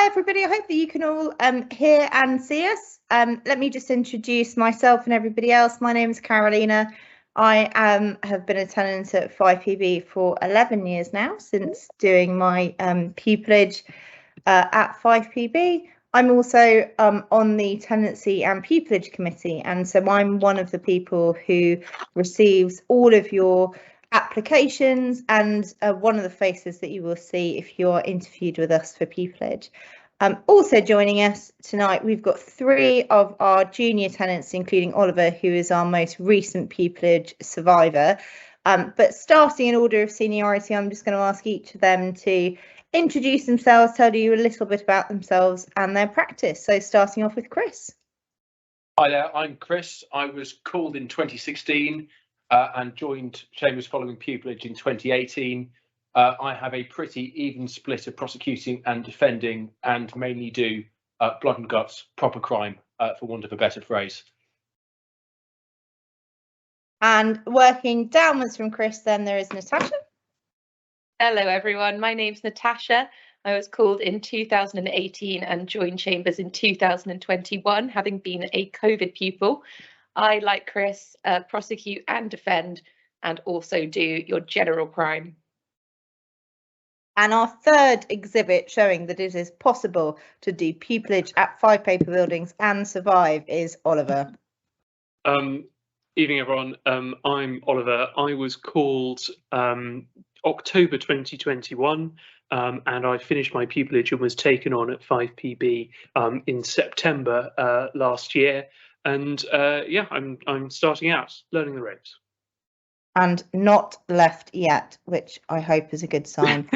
Hi everybody, I hope that you can all hear and see us. Let me just introduce myself and everybody else. My name is Carolina. I have been a tenant at 5PB for 11 years now, since doing my pupillage at 5PB. I'm also on the tenancy and pupillage committee, and so I'm one of the people who receives all of your applications and one of the faces that you will see if you're interviewed with us for pupillage. Also joining us tonight, we've got 3 of our junior tenants, including Oliver, who is our most recent pupillage survivor. But starting in order of seniority, I'm just going to ask each of them to introduce themselves, tell you a little bit about themselves and their practice. So starting off with Chris. Hi there, I'm Chris. I was called in 2016 and joined Chambers following pupillage in 2018. I have a pretty even split of prosecuting and defending, and mainly do blood and guts, proper crime, for want of a better phrase. And working downwards from Chris, then there is Natasha. Hello everyone, my name's Natasha. I was called in 2018 and joined Chambers in 2021, having been a COVID pupil. I, like Chris, prosecute and defend, and also do your general crime. And our third exhibit showing that it is possible to do pupillage at 5 paper buildings and survive is Oliver. Evening everyone, I'm Oliver. I was called October 2021 and I finished my pupillage and was taken on at 5PB in September last year, and yeah, I'm starting out learning the ropes. And not left yet, which I hope is a good sign.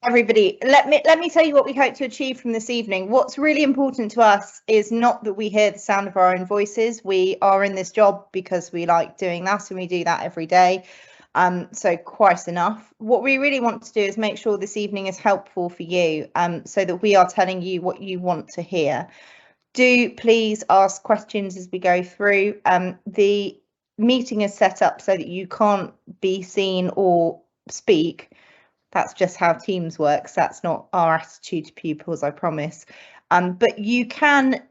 Everybody, let me tell you what we hope to achieve from this evening. What's really important to us is not that we hear the sound of our own voices. We are in this job because we like doing that, and we do that every day. So quite enough. What we really want to do is make sure this evening is helpful for you, so that we are telling you what you want to hear. Do please ask questions as we go through. The meeting is set up so that you can't be seen or speak. That's just how Teams works. That's not our attitude to pupils, I promise. But you can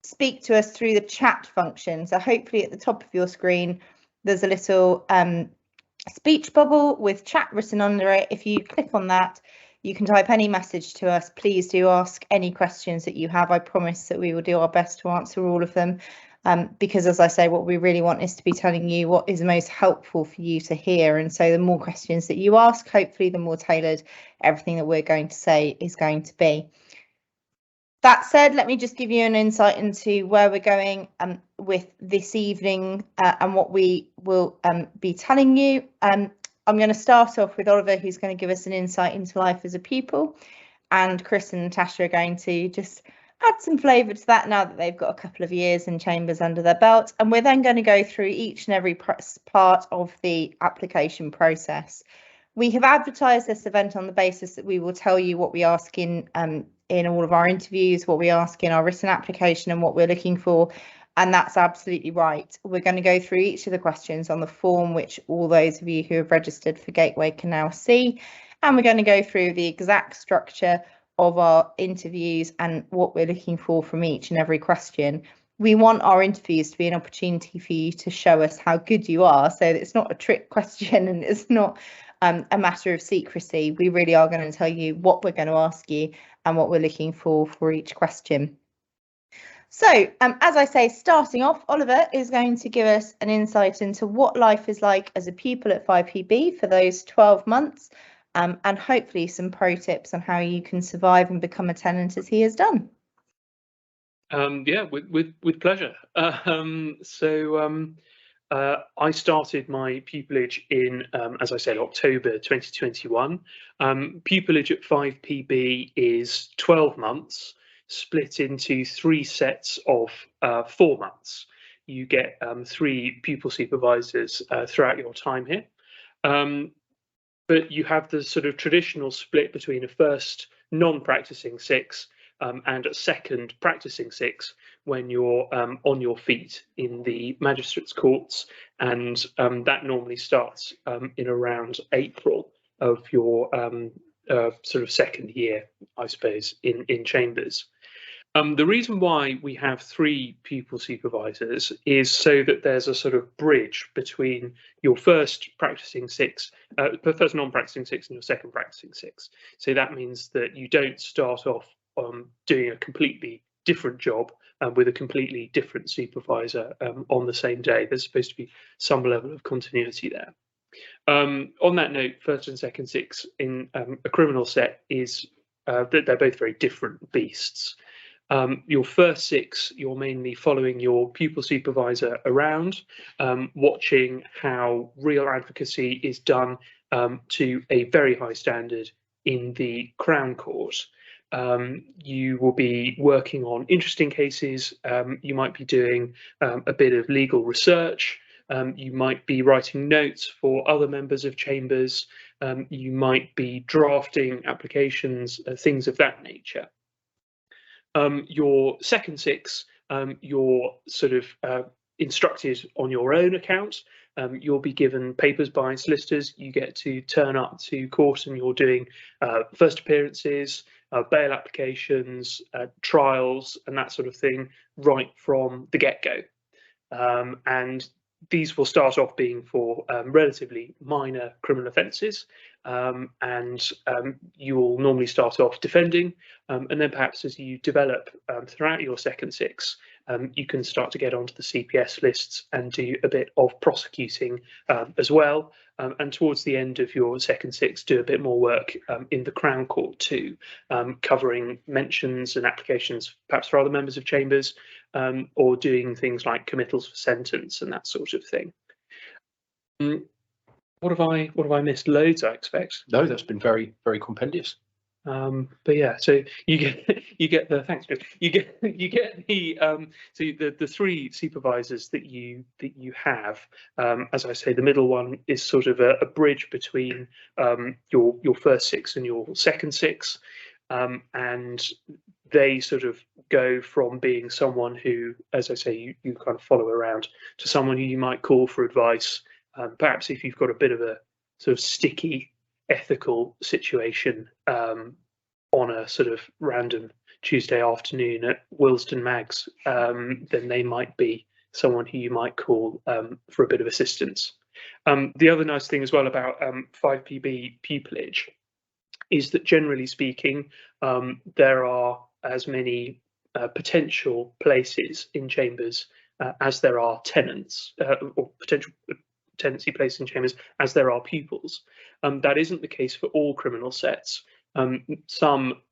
speak to us through the chat function. So hopefully at the top of your screen, there's a little speech bubble with chat written under it. If you click on that, you can type any message to us. Please do ask any questions that you have. I promise that we will do our best to answer all of them. Because as I say, what we really want is to be telling you what is most helpful for you to hear. And so the more questions that you ask, hopefully the more tailored everything that we're going to say is going to be. That said, let me just give you an insight into where we're going with this evening and what we will be telling you. I'm going to start off with Oliver, who's going to give us an insight into life as a pupil, and Chris and Natasha are going to just add some flavour to that now that they've got a couple of years in Chambers under their belt. And we're then going to go through each and every part of the application process. We have advertised this event on the basis that we will tell you what we ask in all of our interviews, what we ask in our written application, and what we're looking for. And that's absolutely right. We're going to go through each of the questions on the form, which all those of you who have registered for Gateway can now see. And we're going to go through the exact structure of our interviews and what we're looking for from each and every question. We want our interviews to be an opportunity for you to show us how good you are, so that it's not a trick question and it's not a matter of secrecy. We really are going to tell you what we're going to ask you and what we're looking for each question. So as I say, starting off, Oliver is going to give us an insight into what life is like as a pupil at 5PB for those 12 months. And hopefully some pro tips on how you can survive and become a tenant as he has done. Yeah, with pleasure. I started my pupillage in, as I said, October 2021. Pupillage at 5PB is 12 months, split into 3 sets of 4 months. You get 3 pupil supervisors throughout your time here. But you have the sort of traditional split between a first non-practicing 6 and a second practicing 6 when you're on your feet in the magistrates' courts, and that normally starts in around April of your sort of second year, I suppose, in Chambers. The reason why we have 3 pupil supervisors is so that there's a sort of bridge between your first practicing 6, first non-practicing 6 and your second practicing 6. So that means that you don't start off doing a completely different job with a completely different supervisor on the same day. There's supposed to be some level of continuity there. On that note, first and second 6 in a criminal set is they're both very different beasts. Your first 6, you're mainly following your pupil supervisor around, watching how real advocacy is done to a very high standard in the Crown Court. You will be working on interesting cases. You might be doing a bit of legal research. You might be writing notes for other members of Chambers. You might be drafting applications, things of that nature. Your second 6, you're sort of instructed on your own account. You'll be given papers by solicitors. You get to turn up to court and you're doing first appearances, bail applications, trials, and that sort of thing right from the get-go. And these will start off being for relatively minor criminal offences, and you will normally start off defending, and then perhaps as you develop throughout your second 6, you can start to get onto the CPS lists and do a bit of prosecuting as well, and towards the end of your second 6 do a bit more work in the Crown Court too, covering mentions and applications perhaps for other members of Chambers, or doing things like committals for sentence and that sort of thing. What have I missed? Loads, I expect. No, that's been very, very compendious. But yeah, so you get the thanks, Chris. You get the so the 3 supervisors that you have. As I say, the middle one is sort of a bridge between your first 6 and your second 6, and they sort of go from being someone who, as I say, you kind of follow around, to someone who you might call for advice. Perhaps if you've got a bit of a sort of sticky ethical situation on a sort of random Tuesday afternoon at Willesden Mags, then they might be someone who you might call for a bit of assistance. The other nice thing as well about 5PB pupillage is that, generally speaking, there are as many potential places in Chambers as there are tenants, or potential tenancy places in Chambers as there are pupils. That isn't the case for all criminal sets. Some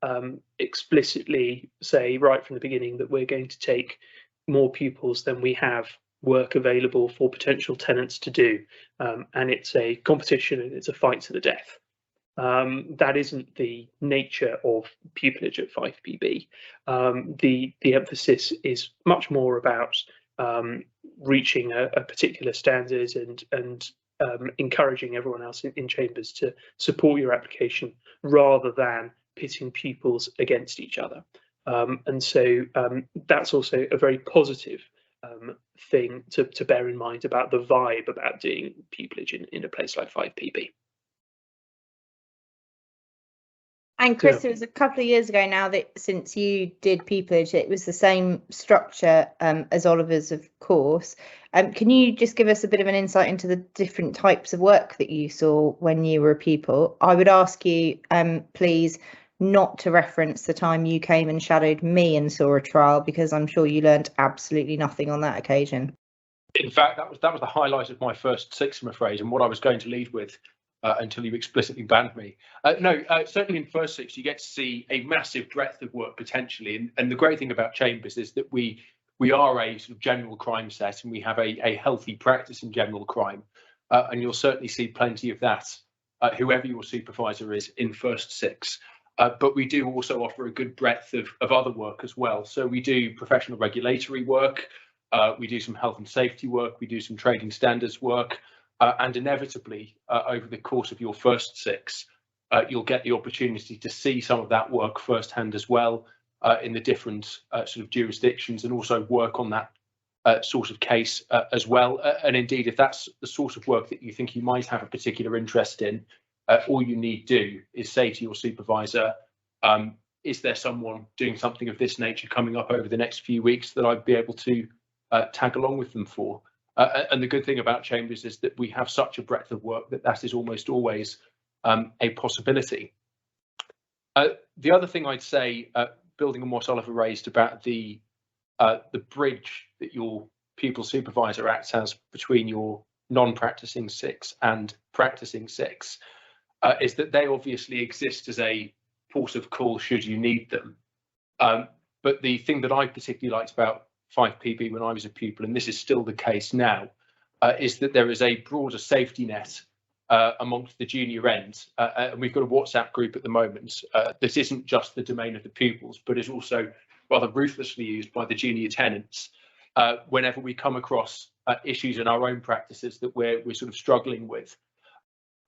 explicitly say right from the beginning that we're going to take more pupils than we have work available for potential tenants to do, and it's a competition and it's a fight to the death. That isn't the nature of pupillage at 5PB. The emphasis is much more about reaching a particular standard and encouraging everyone else in Chambers to support your application rather than pitting pupils against each other. And so that's also a very positive thing to bear in mind about the vibe about doing pupillage in a place like 5PB. And Chris, it was a couple of years ago now that since you did pupillage, it was the same structure as Oliver's, of course. Can you just give us a bit of an insight into the different types of work that you saw when you were a pupil? I would ask you, please, not to reference the time you came and shadowed me and saw a trial, because I'm sure you learned absolutely nothing on that occasion. In fact, that was the highlight of my first 6, I'm afraid, and what I was going to lead with. Until you explicitly banned me. Certainly in first 6, you get to see a massive breadth of work potentially. And the great thing about Chambers is that we are a sort of general crime set, and we have a healthy practice in general crime. And you'll certainly see plenty of that, whoever your supervisor is, in first 6. But we do also offer a good breadth of other work as well. So we do professional regulatory work, we do some health and safety work, we do some trading standards work. And inevitably, over the course of your first 6, you'll get the opportunity to see some of that work firsthand as well in the different sort of jurisdictions, and also work on that sort of case as well. And indeed, if that's the sort of work that you think you might have a particular interest in, all you need do is say to your supervisor, is there someone doing something of this nature coming up over the next few weeks that I'd be able to tag along with them for? And the good thing about Chambers is that we have such a breadth of work that is almost always a possibility. The other thing I'd say, building on what Oliver raised about the bridge that your pupil supervisor acts as between your non-practicing six and practicing six, is that they obviously exist as a port of call should you need them. But the thing that I particularly liked about 5PB when I was a pupil, and this is still the case now, is that there is a broader safety net amongst the junior end. And we've got a WhatsApp group at the moment that isn't just the domain of the pupils, but is also rather ruthlessly used by the junior tenants whenever we come across issues in our own practices that we're sort of struggling with.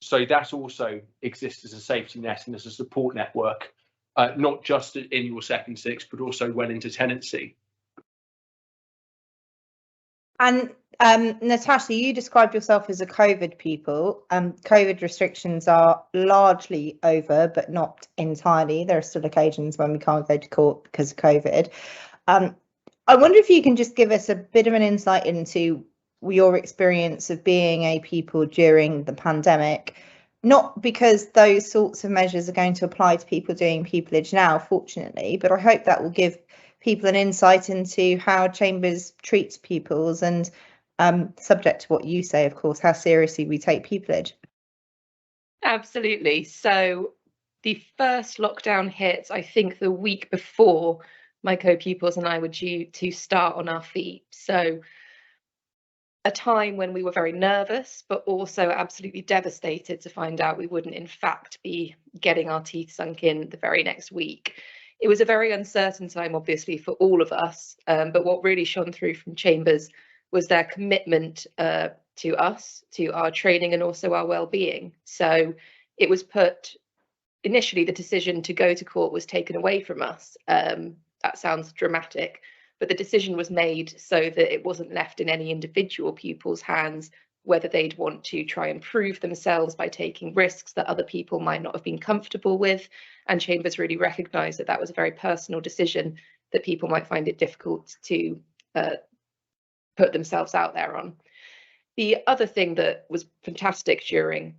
So that also exists as a safety net and as a support network, not just in your second six, but also well into tenancy. And Natasha, you described yourself as a COVID pupil. COVID restrictions are largely over, but not entirely. There are still occasions when we can't go to court because of COVID. I wonder if you can just give us a bit of an insight into your experience of being a pupil during the pandemic, not because those sorts of measures are going to apply to people doing pupillage now, fortunately, but I hope that will give people an insight into how Chambers treats pupils and, subject to what you say, of course, how seriously we take pupillage. Absolutely. So the first lockdown hit, I think, the week before my co-pupils and I were due to start on our feet. So a time when we were very nervous, but also absolutely devastated to find out we wouldn't in fact be getting our teeth sunk in the very next week. It was a very uncertain time, obviously, for all of us. But what really shone through from Chambers was their commitment to us, to our training and also our well-being. So it was put, initially the decision to go to court was taken away from us. That sounds dramatic, but the decision was made so that it wasn't left in any individual pupil's hands, whether they'd want to try and prove themselves by taking risks that other people might not have been comfortable with. And Chambers really recognised that that was a very personal decision that people might find it difficult to put themselves out there on. The other thing that was fantastic during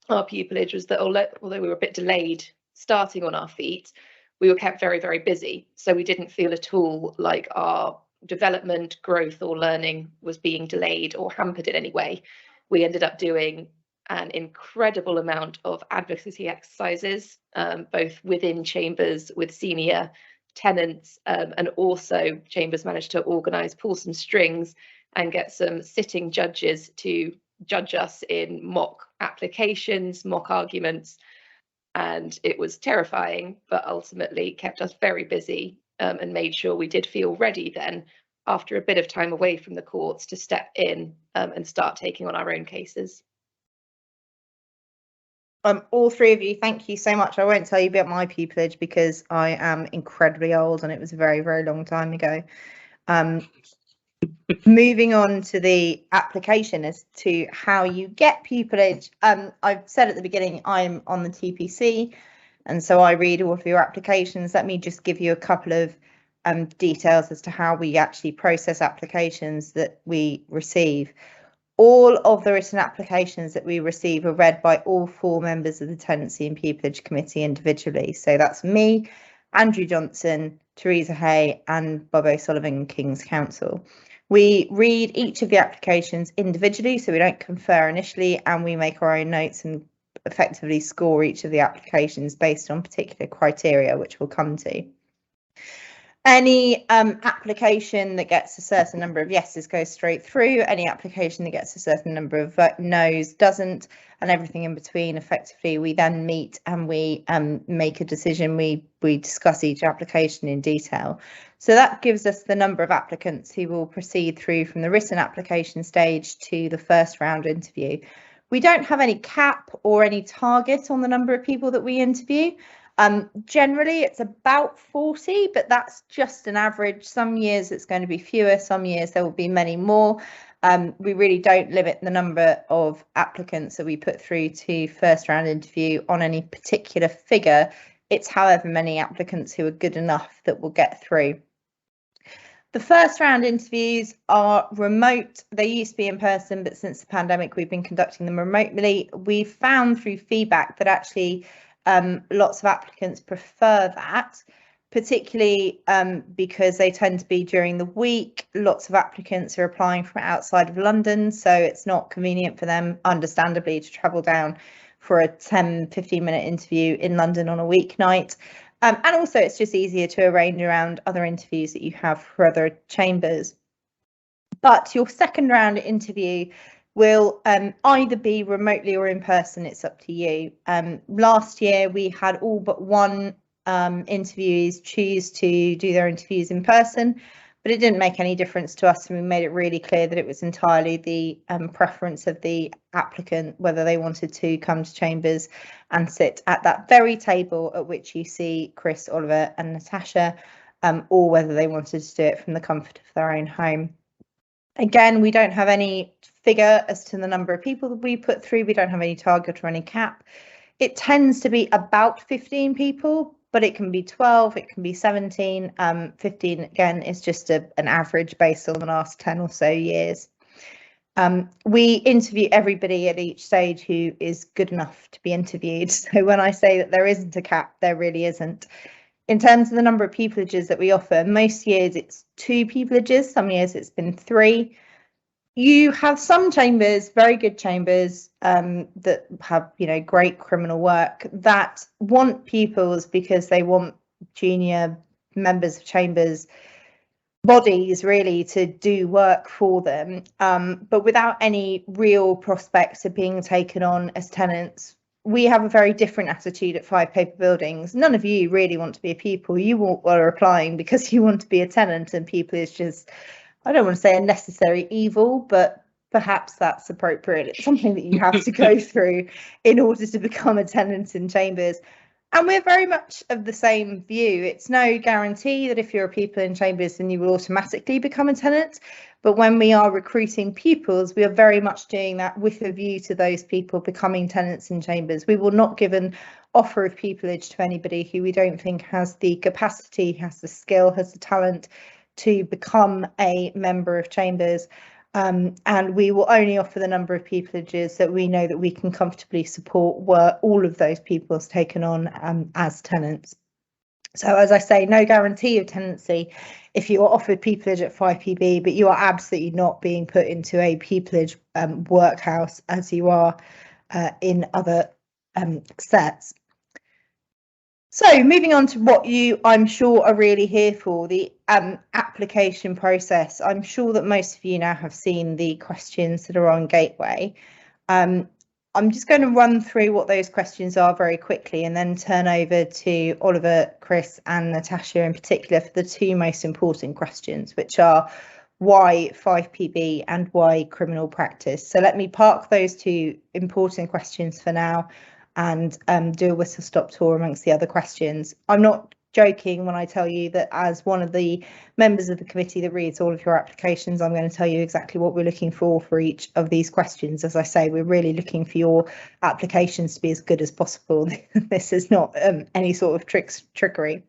our pupillage was that although we were a bit delayed starting on our feet, we were kept very, very busy. So we didn't feel at all like our development, growth or learning was being delayed or hampered in any way. We ended up doing an incredible amount of advocacy exercises, both within Chambers with senior tenants, and also Chambers managed to organise, pull some strings and get some sitting judges to judge us in mock applications, mock arguments. And it was terrifying, but ultimately kept us very busy, and made sure we did feel ready then, after a bit of time away from the courts, to step in and start taking on our own cases. All three of you, thank you so much. I won't tell you about my pupillage because I am incredibly old and it was a very, very long time ago. Moving on to the application as to how you get pupillage. I've said at the beginning, I'm on the TPC, and so I read all of your applications. Let me just give you a couple of details as to how we actually process applications that we receive. All of the written applications that we receive are read by all 4 members of the Tenancy and Pupillage Committee individually. So that's me, Andrew Johnson, Theresa Hay and Bob O'Sullivan, King's Counsel. We read each of the applications individually, so we don't confer initially, and we make our own notes and effectively score each of the applications based on particular criteria, which we'll come to. Any application that gets a certain number of yeses goes straight through. Any application that gets a certain number of noes doesn't, and everything in between. Effectively, we then meet and we make a decision. We discuss each application in detail. So that gives us the number of applicants who will proceed through from the written application stage to the first round interview. We don't have any cap or any target on the number of people that we interview. Generally it's about 40, but that's just an average. Some years it's going to be fewer, some years there will be many more. We really don't limit the number of applicants that we put through to first round interview on any particular figure. It's however many applicants who are good enough that will get through. The first round interviews are remote. They used to be in person, but since the pandemic, we've been conducting them remotely. We've found through feedback that actually lots of applicants prefer that, particularly because they tend to be during the week. Lots of applicants are applying from outside of London, so it's not convenient for them, understandably, to travel down for a 10-15-minute interview in London on a weeknight. And also it's just easier to arrange around other interviews that you have for other chambers. But your second round interview will either be remotely or in person. It's up to you. Last year we had all but one interviewees choose to do their interviews in person, but it didn't make any difference to us, and we made it really clear that it was entirely the preference of the applicant whether they wanted to come to chambers and sit at that very table at which you see Chris, Oliver and Natasha, or whether they wanted to do it from the comfort of their own home. Again, we don't have any figure as to the number of people that we put through. We don't have any target or any cap. It tends to be about 15 people, but it can be 12, it can be 17. 15, again, is just an average based on the last 10 or so years. We interview everybody at each stage who is good enough to be interviewed. So when I say that there isn't a cap, there really isn't. In terms of the number of pupillages that we offer, most years it's 2 pupillages, some years it's been 3. You have some chambers, very good chambers, that have, great criminal work, that want pupils because they want junior members of chambers, bodies really, to do work for them, but without any real prospects of being taken on as tenants. We have a very different attitude at 5 Paper Buildings. None of you really want to be a pupil. You all are applying because you want to be a tenant, and people is just, I don't want to say a necessary evil, but perhaps that's appropriate. It's something that you have to go through in order to become a tenant in chambers. And we're very much of the same view. It's no guarantee that if you're a pupil in chambers, then you will automatically become a tenant. But when we are recruiting pupils, we are very much doing that with a view to those people becoming tenants in chambers. We will not give an offer of pupillage to anybody who we don't think has the capacity, has the skill, has the talent to become a member of chambers, and we will only offer the number of pupillages that we know that we can comfortably support were all of those pupils taken on as tenants. So as I say, no guarantee of tenancy if you are offered pupillage at 5PB, but you are absolutely not being put into a pupillage workhouse as you are in other sets. So moving on to what you, I'm sure, are really here for, the application process. I'm sure that most of you now have seen the questions that are on Gateway. I'm just going to run through what those questions are very quickly and then turn over to Oliver, Chris and Natasha in particular for the 2 most important questions, which are why 5PB and why criminal practice. So let me park those 2 important questions for now and do a whistle stop tour amongst the other questions. I'm not joking when I tell you that as one of the members of the committee that reads all of your applications, I'm going to tell you exactly what we're looking for each of these questions. As I say, we're really looking for your applications to be as good as possible. This is not any sort of trickery.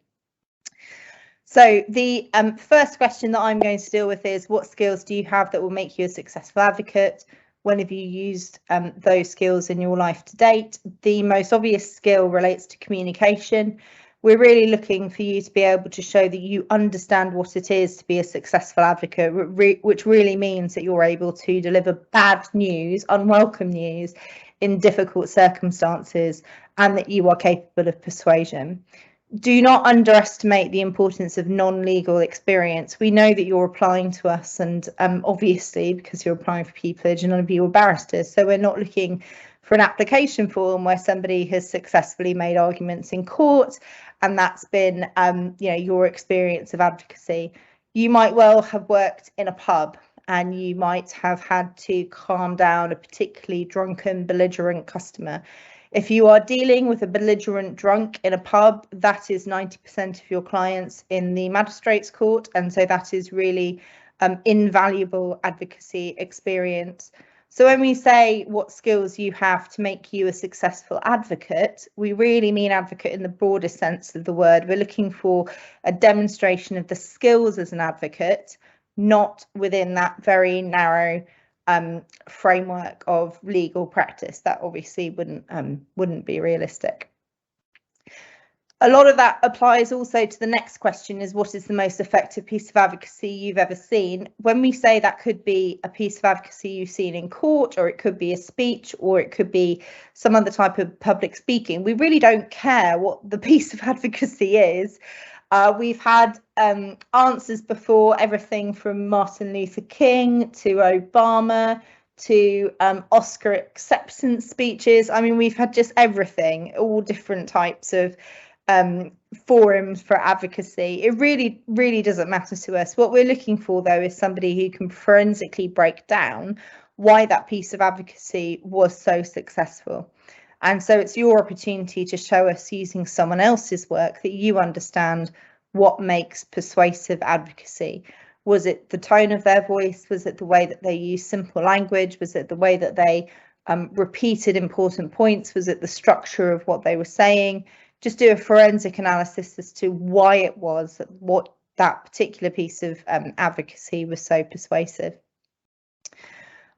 So the first question that I'm going to deal with is, what skills do you have that will make you a successful advocate? When have you used those skills in your life to date? The most obvious skill relates to communication. We're really looking for you to be able to show that you understand what it is to be a successful advocate, which really means that you're able to deliver bad news, unwelcome news in difficult circumstances, and that you are capable of persuasion. Do not underestimate the importance of non-legal experience. We know that you're applying to us, and obviously because you're applying for pupillage, none of you are barristers, so we're not looking for an application form where somebody has successfully made arguments in court and that's been your experience of advocacy. You might well have worked in a pub and you might have had to calm down a particularly drunken, belligerent customer. If you are dealing with a belligerent drunk in a pub, that is 90% of your clients in the magistrates court, and so that is really invaluable advocacy experience. So when we say what skills you have to make you a successful advocate, we really mean advocate in the broadest sense of the word. We're looking for a demonstration of the skills as an advocate, not within that very narrow framework of legal practice. That obviously wouldn't be realistic. A lot of that applies also to the next question, is what is the most effective piece of advocacy you've ever seen? When we say that could be a piece of advocacy you've seen in court, or it could be a speech, or it could be some other type of public speaking, we really don't care what the piece of advocacy is. We've had answers before, everything from Martin Luther King to Obama to Oscar acceptance speeches. I mean, we've had just everything, all different types of forums for advocacy. It really doesn't matter to us. What we're looking for, though, is somebody who can forensically break down why that piece of advocacy was so successful. And so it's your opportunity to show us, using someone else's work, that you understand what makes persuasive advocacy. Was it the tone of their voice? Was it the way that they use simple language? Was it the way that they repeated important points? Was it the structure of what they were saying? Just do a forensic analysis as to why it was what that particular piece of advocacy was so persuasive.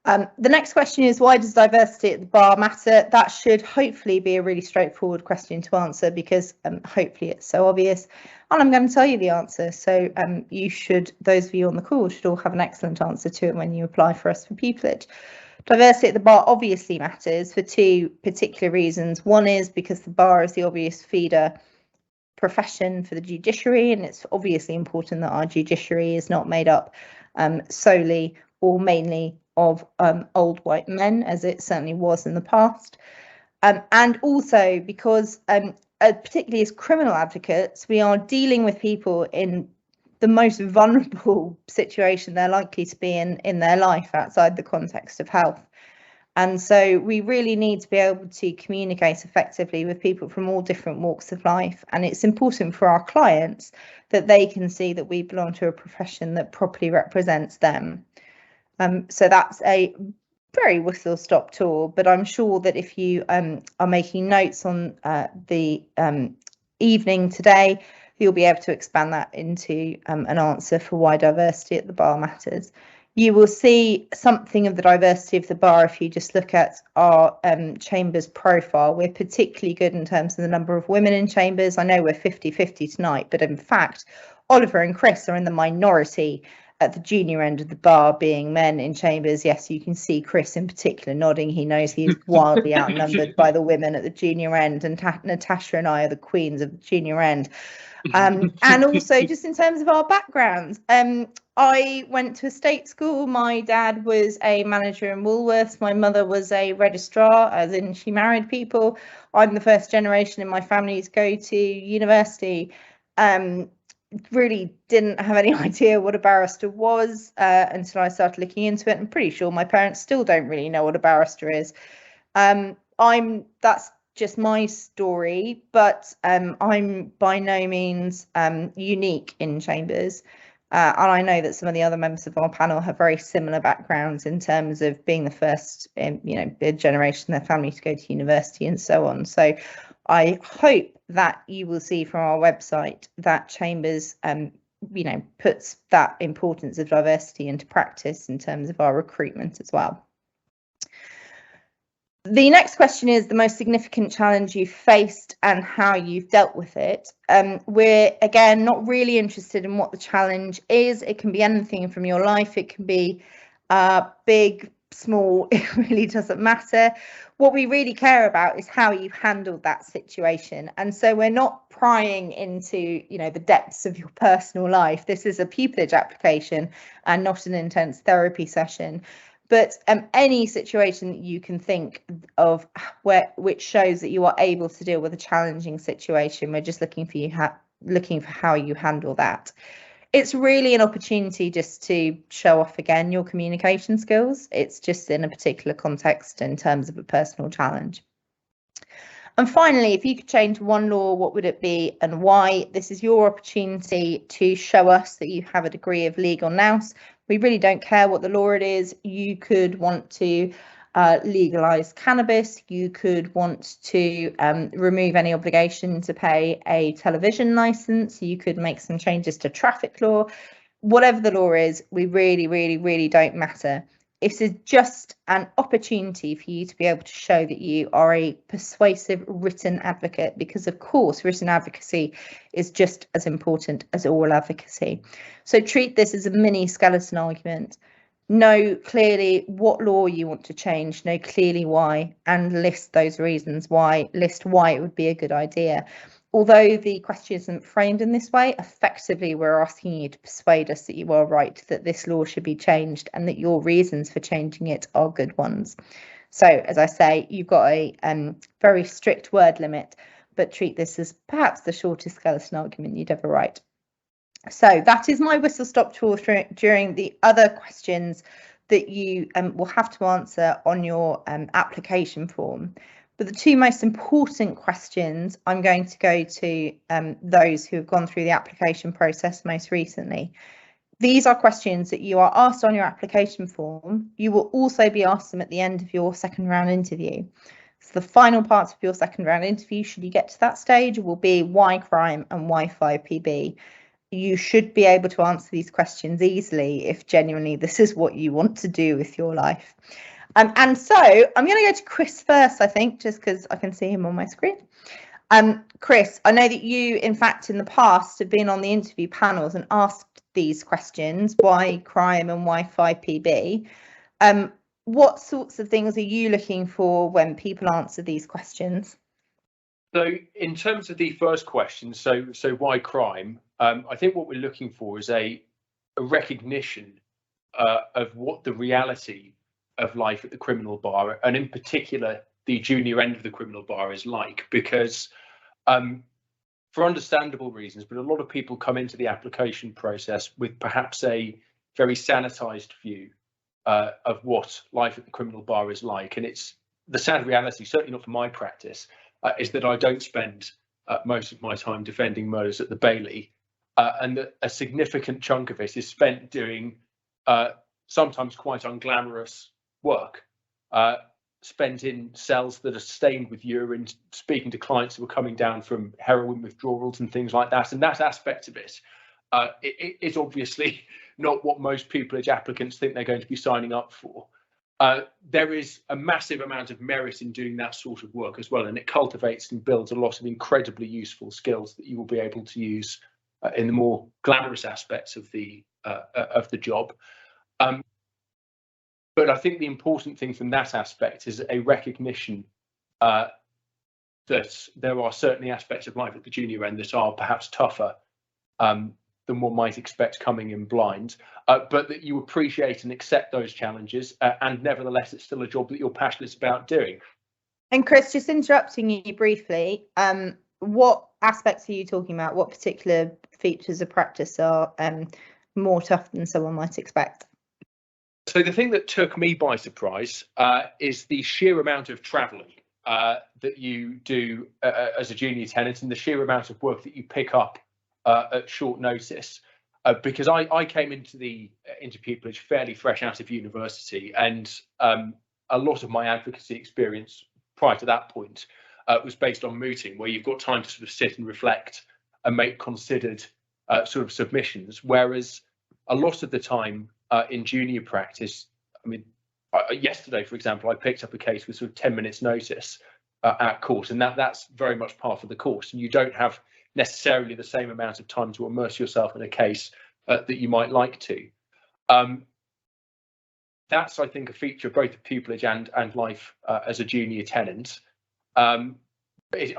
The next question is, why does diversity at the bar matter? That should hopefully be a really straightforward question to answer, because hopefully it's so obvious, and I'm going to tell you the answer. So you should, those of you on the call, should all have an excellent answer to it when you apply for us for Pupillage. Diversity at the bar obviously matters for two particular reasons. One is because the bar is the obvious feeder profession for the judiciary, and it's obviously important that our judiciary is not made up solely or mainly of old white men, as it certainly was in the past. And also because, particularly as criminal advocates, we are dealing with people in the most vulnerable situation they're likely to be in their life outside the context of health. And so we really need to be able to communicate effectively with people from all different walks of life. And it's important for our clients that they can see that we belong to a profession that properly represents them. So that's a very whistle-stop tour, but I'm sure that if you are making notes on the evening today, you'll be able to expand that into an answer for why diversity at the bar matters. You will see something of the diversity of the bar if you just look at our chambers profile. We're particularly good in terms of the number of women in chambers. I know we're 50-50 tonight, but in fact, Oliver and Chris are in the minority at the junior end of the bar, being men in chambers. Yes, you can see Chris in particular nodding. He knows he's wildly outnumbered by the women at the junior end, and Natasha and I are the queens of the junior end. And also just in terms of our backgrounds, I went to a state school. My dad was a manager in Woolworths. My mother was a registrar, as in she married people. I'm the first generation in my family to go to university. Really didn't have any idea what a barrister was until I started looking into it. I'm pretty sure my parents still don't really know what a barrister is. That's just my story, but I'm by no means unique in chambers. And I know that some of the other members of our panel have very similar backgrounds in terms of being the first, generation in their family to go to university and so on. So I hope that you will see from our website that Chambers, puts that importance of diversity into practice in terms of our recruitment as well. The next question is the most significant challenge you've faced and how you've dealt with it. We're, again, not really interested in what the challenge is. It can be anything from your life. It can be big, small, it really doesn't matter. What we really care about is how you've handled that situation. And so we're not prying into, the depths of your personal life. This is a pupillage application and not an intense therapy session. But any situation that you can think of which shows that you are able to deal with a challenging situation, we're just looking for how you handle that. It's really an opportunity just to show off again your communication skills. It's just in a particular context in terms of a personal challenge. And finally, if you could change one law, what would it be and why? This is your opportunity to show us that you have a degree of legal nous. We really don't care what the law it is. You could want to legalise cannabis. You could want to remove any obligation to pay a television licence. You could make some changes to traffic law. Whatever the law is, we really don't matter. This is just an opportunity for you to be able to show that you are a persuasive written advocate, because of course written advocacy is just as important as oral advocacy. So treat this as a mini skeleton argument. Know clearly what law you want to change, know clearly why, and list those reasons why, list why it would be a good idea. Although the question isn't framed in this way, effectively we're asking you to persuade us that you are right, that this law should be changed, and that your reasons for changing it are good ones. So, as I say, you've got a very strict word limit, but treat this as perhaps the shortest skeleton argument you'd ever write. So that is my whistle stop tour during the other questions that you will have to answer on your application form. But the two most important questions, I'm going to go to those who have gone through the application process most recently. These are questions that you are asked on your application form. You will also be asked them at the end of your second round interview. So the final parts of your second round interview, should you get to that stage, will be why crime and why 5PB. You should be able to answer these questions easily if genuinely this is what you want to do with your life. And so I'm going to go to Chris first, I think, just because I can see him on my screen. Chris, I know that you, in fact, in the past have been on the interview panels and asked these questions, why crime and why 5PB. What sorts of things are you looking for when people answer these questions? So in terms of the first question, so why crime? I think what we're looking for is a recognition of what the reality of life at the criminal bar, and in particular the junior end of the criminal bar, is like, because for understandable reasons, but a lot of people come into the application process with perhaps a very sanitized view of what life at the criminal bar is like. And it's the sad reality, certainly not for my practice, is that I don't spend most of my time defending murders at the Bailey, and that a significant chunk of it is spent doing sometimes quite unglamorous work, spent in cells that are stained with urine, speaking to clients who are coming down from heroin withdrawals and things like that. And that aspect of it is obviously not what most pupillage applicants think they're going to be signing up for. There is a massive amount of merit in doing that sort of work as well, and it cultivates and builds a lot of incredibly useful skills that you will be able to use in the more glamorous aspects of the job. But I think the important thing from that aspect is a recognition that there are certainly aspects of life at the junior end that are perhaps tougher than one might expect coming in blind, but that you appreciate and accept those challenges, and nevertheless it's still a job that you're passionate about doing. And Chris, just interrupting you briefly, what aspects are you talking about? What particular features of practice are more tough than someone might expect? So the thing that took me by surprise is the sheer amount of travelling that you do as a junior tenant, and the sheer amount of work that you pick up at short notice. Because I came into pupillage fairly fresh out of university, and a lot of my advocacy experience prior to that point was based on mooting, where you've got time to sort of sit and reflect and make considered sort of submissions. Whereas a lot of the time in junior practice, I mean, yesterday, for example, I picked up a case with sort of 10 minutes notice at court, and that's very much part of the course, and you don't have necessarily the same amount of time to immerse yourself in a case that you might like to. That's, I think, a feature of both the pupillage and life as a junior tenant. I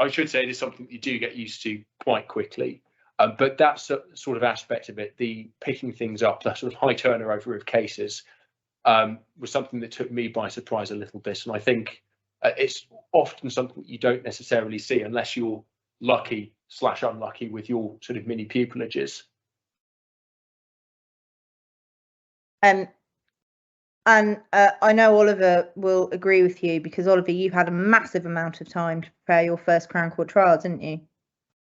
should say it is something that you do get used to quite quickly. But that sort of aspect of it, the picking things up, that sort of high turnover of cases, was something that took me by surprise a little bit. And I think it's often something that you don't necessarily see unless you're lucky/unlucky with your sort of mini pupillages. And I know Oliver will agree with you, because Oliver, you had a massive amount of time to prepare your first Crown Court trial, didn't you?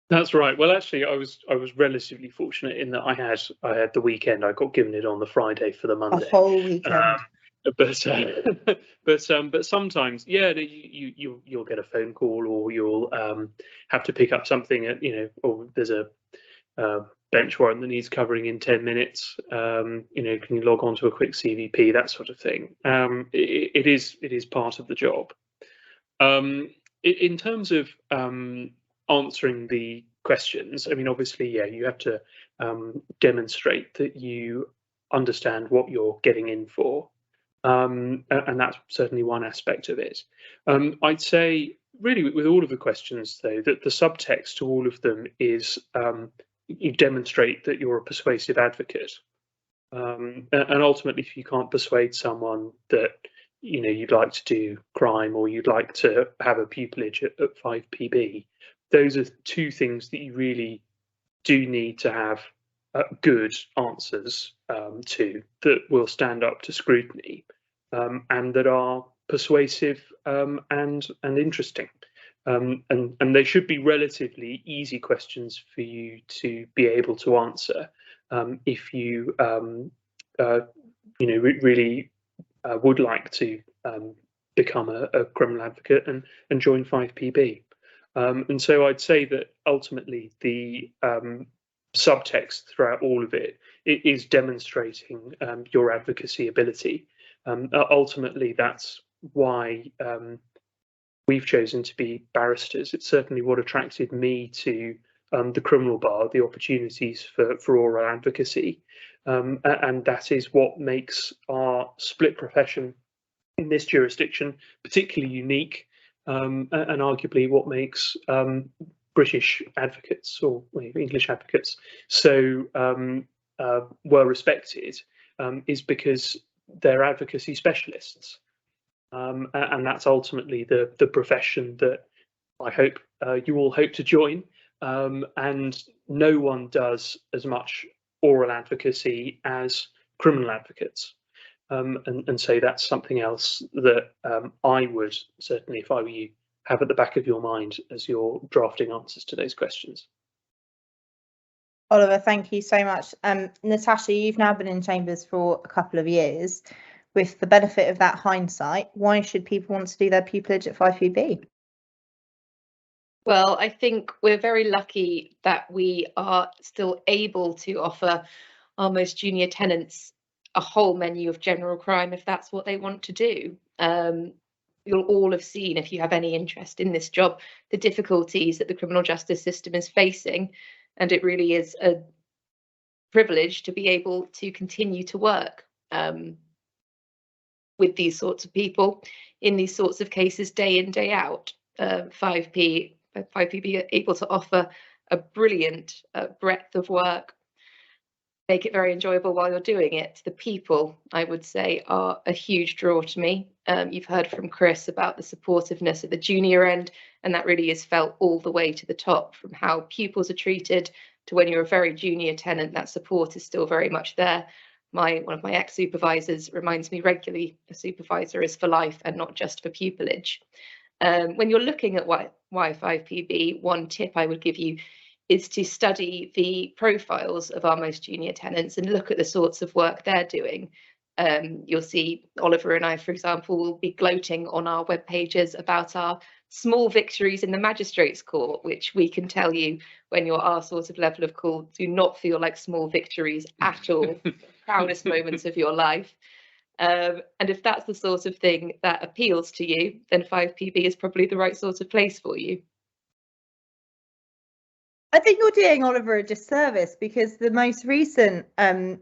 That's right. Well, actually, I was relatively fortunate in that I had the weekend. I got given it on the Friday for the Monday. A whole weekend. But sometimes, yeah, you'll get a phone call, or you'll have to pick up something at, or there's a bench warrant that needs covering in 10 minutes. Can you log on to a quick CVP, that sort of thing. It is part of the job. In terms of answering the questions, I mean, obviously, yeah, you have to demonstrate that you understand what you're getting in for. And that's certainly one aspect of it. I'd say, really, with all of the questions, though, that the subtext to all of them is you demonstrate that you're a persuasive advocate. And ultimately, if you can't persuade someone that you'd like to do crime, or you'd like to have a pupillage at 5 PB, those are two things that you really do need to have good answers to, that will stand up to scrutiny, and that are persuasive and interesting. And they should be relatively easy questions for you to be able to answer if you really would like to become a criminal advocate and join 5 PB. And so I'd say that ultimately the subtext throughout all of it is demonstrating your advocacy ability. Ultimately, that's why we've chosen to be barristers. It's certainly what attracted me to the criminal bar, the opportunities for oral advocacy. And that is what makes our split profession in this jurisdiction particularly unique, and arguably what makes British advocates, or English advocates, so well respected, is because they're advocacy specialists. And that's ultimately the profession that I hope you all hope to join. And no one does as much oral advocacy as criminal advocates. And so that's something else that I would certainly, if I were you, have at the back of your mind as you're drafting answers to those questions. Oliver, thank you so much. Natasha, you've now been in chambers for a couple of years. With the benefit of that hindsight, why should people want to do their pupillage at 5 PB? Well, I think we're very lucky that we are still able to offer our most junior tenants a whole menu of general crime if that's what they want to do. You'll all have seen, if you have any interest in this job, the difficulties that the criminal justice system is facing, and it really is a privilege to be able to continue to work with these sorts of people in these sorts of cases day in, day out. 5PB are able to offer a brilliant breadth of work, make it very enjoyable while you're doing it. The people, I would say, are a huge draw to me. You've heard from Chris about the supportiveness at the junior end, and that really is felt all the way to the top, from how pupils are treated to when you're a very junior tenant. That support is still very much there. One of my ex-supervisors reminds me regularly, a supervisor is for life and not just for pupillage. When you're looking at why 5PB, one tip I would give you is to study the profiles of our most junior tenants and look at the sorts of work they're doing. You'll see Oliver and I, for example, will be gloating on our web pages about our small victories in the magistrates court, which we can tell you, when you're our sort of level of call, do not feel like small victories at all. Proudest moments of your life. And if that's the sort of thing that appeals to you, then 5PB is probably the right sort of place for you. I think you're doing Oliver a disservice, because the most recent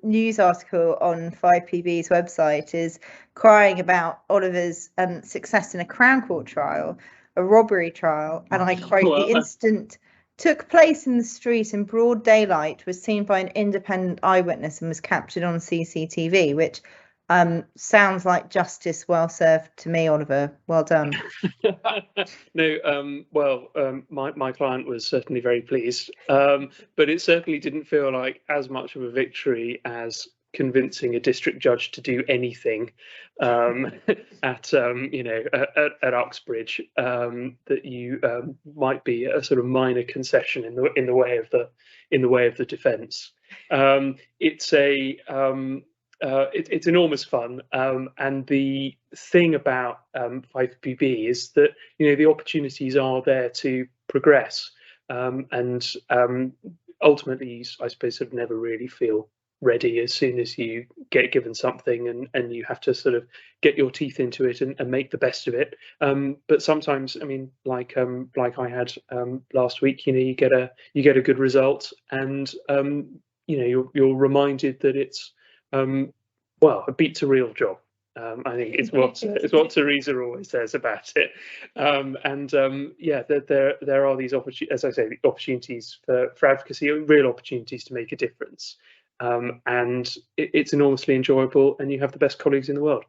news article on 5PB's website is crying about Oliver's success in a Crown Court trial, a robbery trial, and I quote, "The incident took place in the street in broad daylight, was seen by an independent eyewitness, and was captured on CCTV," which sounds like justice well served to me, Oliver. Well done. No, my client was certainly very pleased, but it certainly didn't feel like as much of a victory as convincing a district judge to do anything at Uxbridge, that you might be a sort of minor concession in the way of the defence. It's enormous fun, and the thing about 5PB is that the opportunities are there to progress, and ultimately, I suppose, sort of never really feel ready as soon as you get given something and you have to sort of get your teeth into it and make the best of it. But sometimes, I mean, like I had last week, you get a good result, and you're reminded that it's a beats a real job. I think it's what Teresa always says about it. There are these opportunities, as I say, the opportunities for advocacy, real opportunities to make a difference. And it's enormously enjoyable, and you have the best colleagues in the world.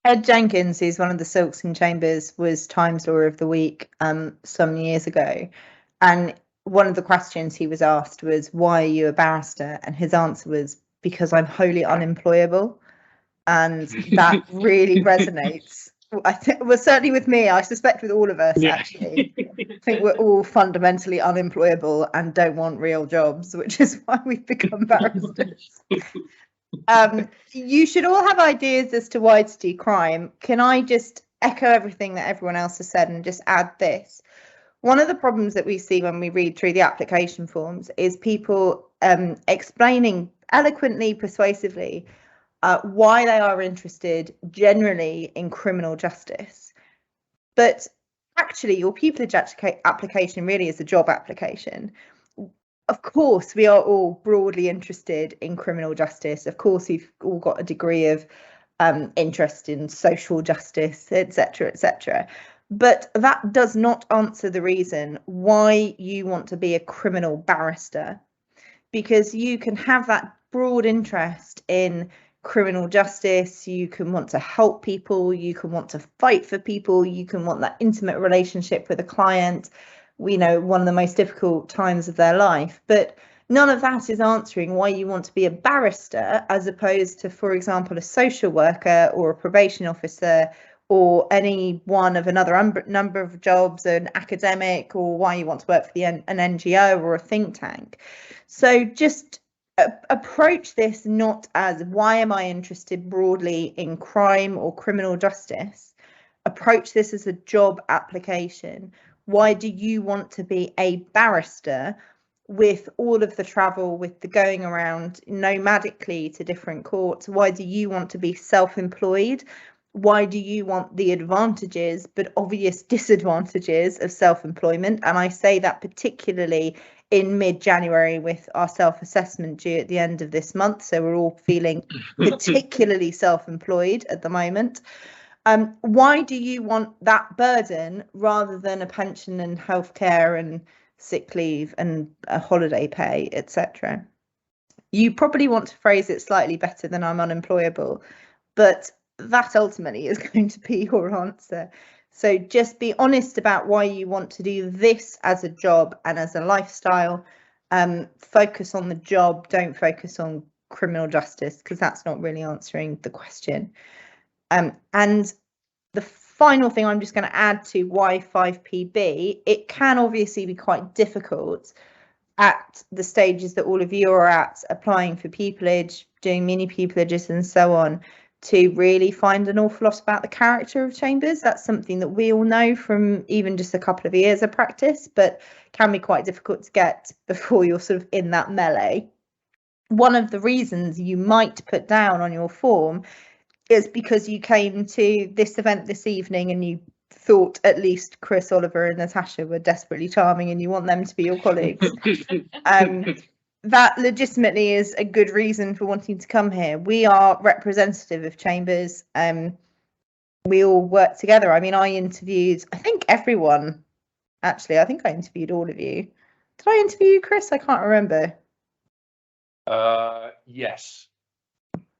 Ed Jenkins, who's one of the Silks in Chambers, was Times Lawyer of the Week some years ago. And one of the questions he was asked was, why are you a barrister? And his answer was, because I'm wholly unemployable. And that really resonates. I think, well, certainly with me, I suspect with all of us, actually. I think we're all fundamentally unemployable and don't want real jobs, which is why we've become barristers. You should all have ideas as to why to do crime. Can I just echo everything that everyone else has said and just add this? One of the problems that we see when we read through the application forms is people explaining eloquently, persuasively, why they are interested generally in criminal justice. But actually, your pupillage application really is a job application. Of course, we are all broadly interested in criminal justice. Of course, we've all got a degree of interest in social justice, etc., etc. But that does not answer the reason why you want to be a criminal barrister, because you can have that broad interest in criminal justice, you can want to help people, you can want to fight for people, you can want that intimate relationship with a client, we know one of the most difficult times of their life, but none of that is answering why you want to be a barrister as opposed to, for example, a social worker or a probation officer or any one of another number of jobs, an academic, or why you want to work for an NGO or a think tank. So just approach this not as, why am I interested broadly in crime or criminal justice? Approach this as a job application. Why do you want to be a barrister with all of the travel, with the going around nomadically to different courts? Why do you want to be self-employed? Why do you want the advantages but obvious disadvantages of self-employment? And I say that particularly in mid-January with our self-assessment due at the end of this month. So we're all feeling particularly self-employed at the moment. Why do you want that burden rather than a pension and healthcare and sick leave and a holiday pay, etc.? You probably want to phrase it slightly better than I'm unemployable, but that ultimately is going to be your answer. So just be honest about why you want to do this as a job and as a lifestyle. Focus on the job, don't focus on criminal justice, because that's not really answering the question. And the final thing I'm just going to add to why 5PB, it can obviously be quite difficult at the stages that all of you are at, applying for pupillage, doing mini pupillages and so on, to really find an awful lot about the character of Chambers. That's something that we all know from even just a couple of years of practice, but can be quite difficult to get before you're sort of in that melee. One of the reasons you might put down on your form is because you came to this event this evening and you thought at least Chris, Oliver and Natasha were desperately charming and you want them to be your colleagues. That legitimately is a good reason for wanting to come here. We are representative of Chambers. We all work together. I mean, I interviewed, I think everyone, actually, I think I interviewed all of you. Did I interview you, Chris? I can't remember. Yes.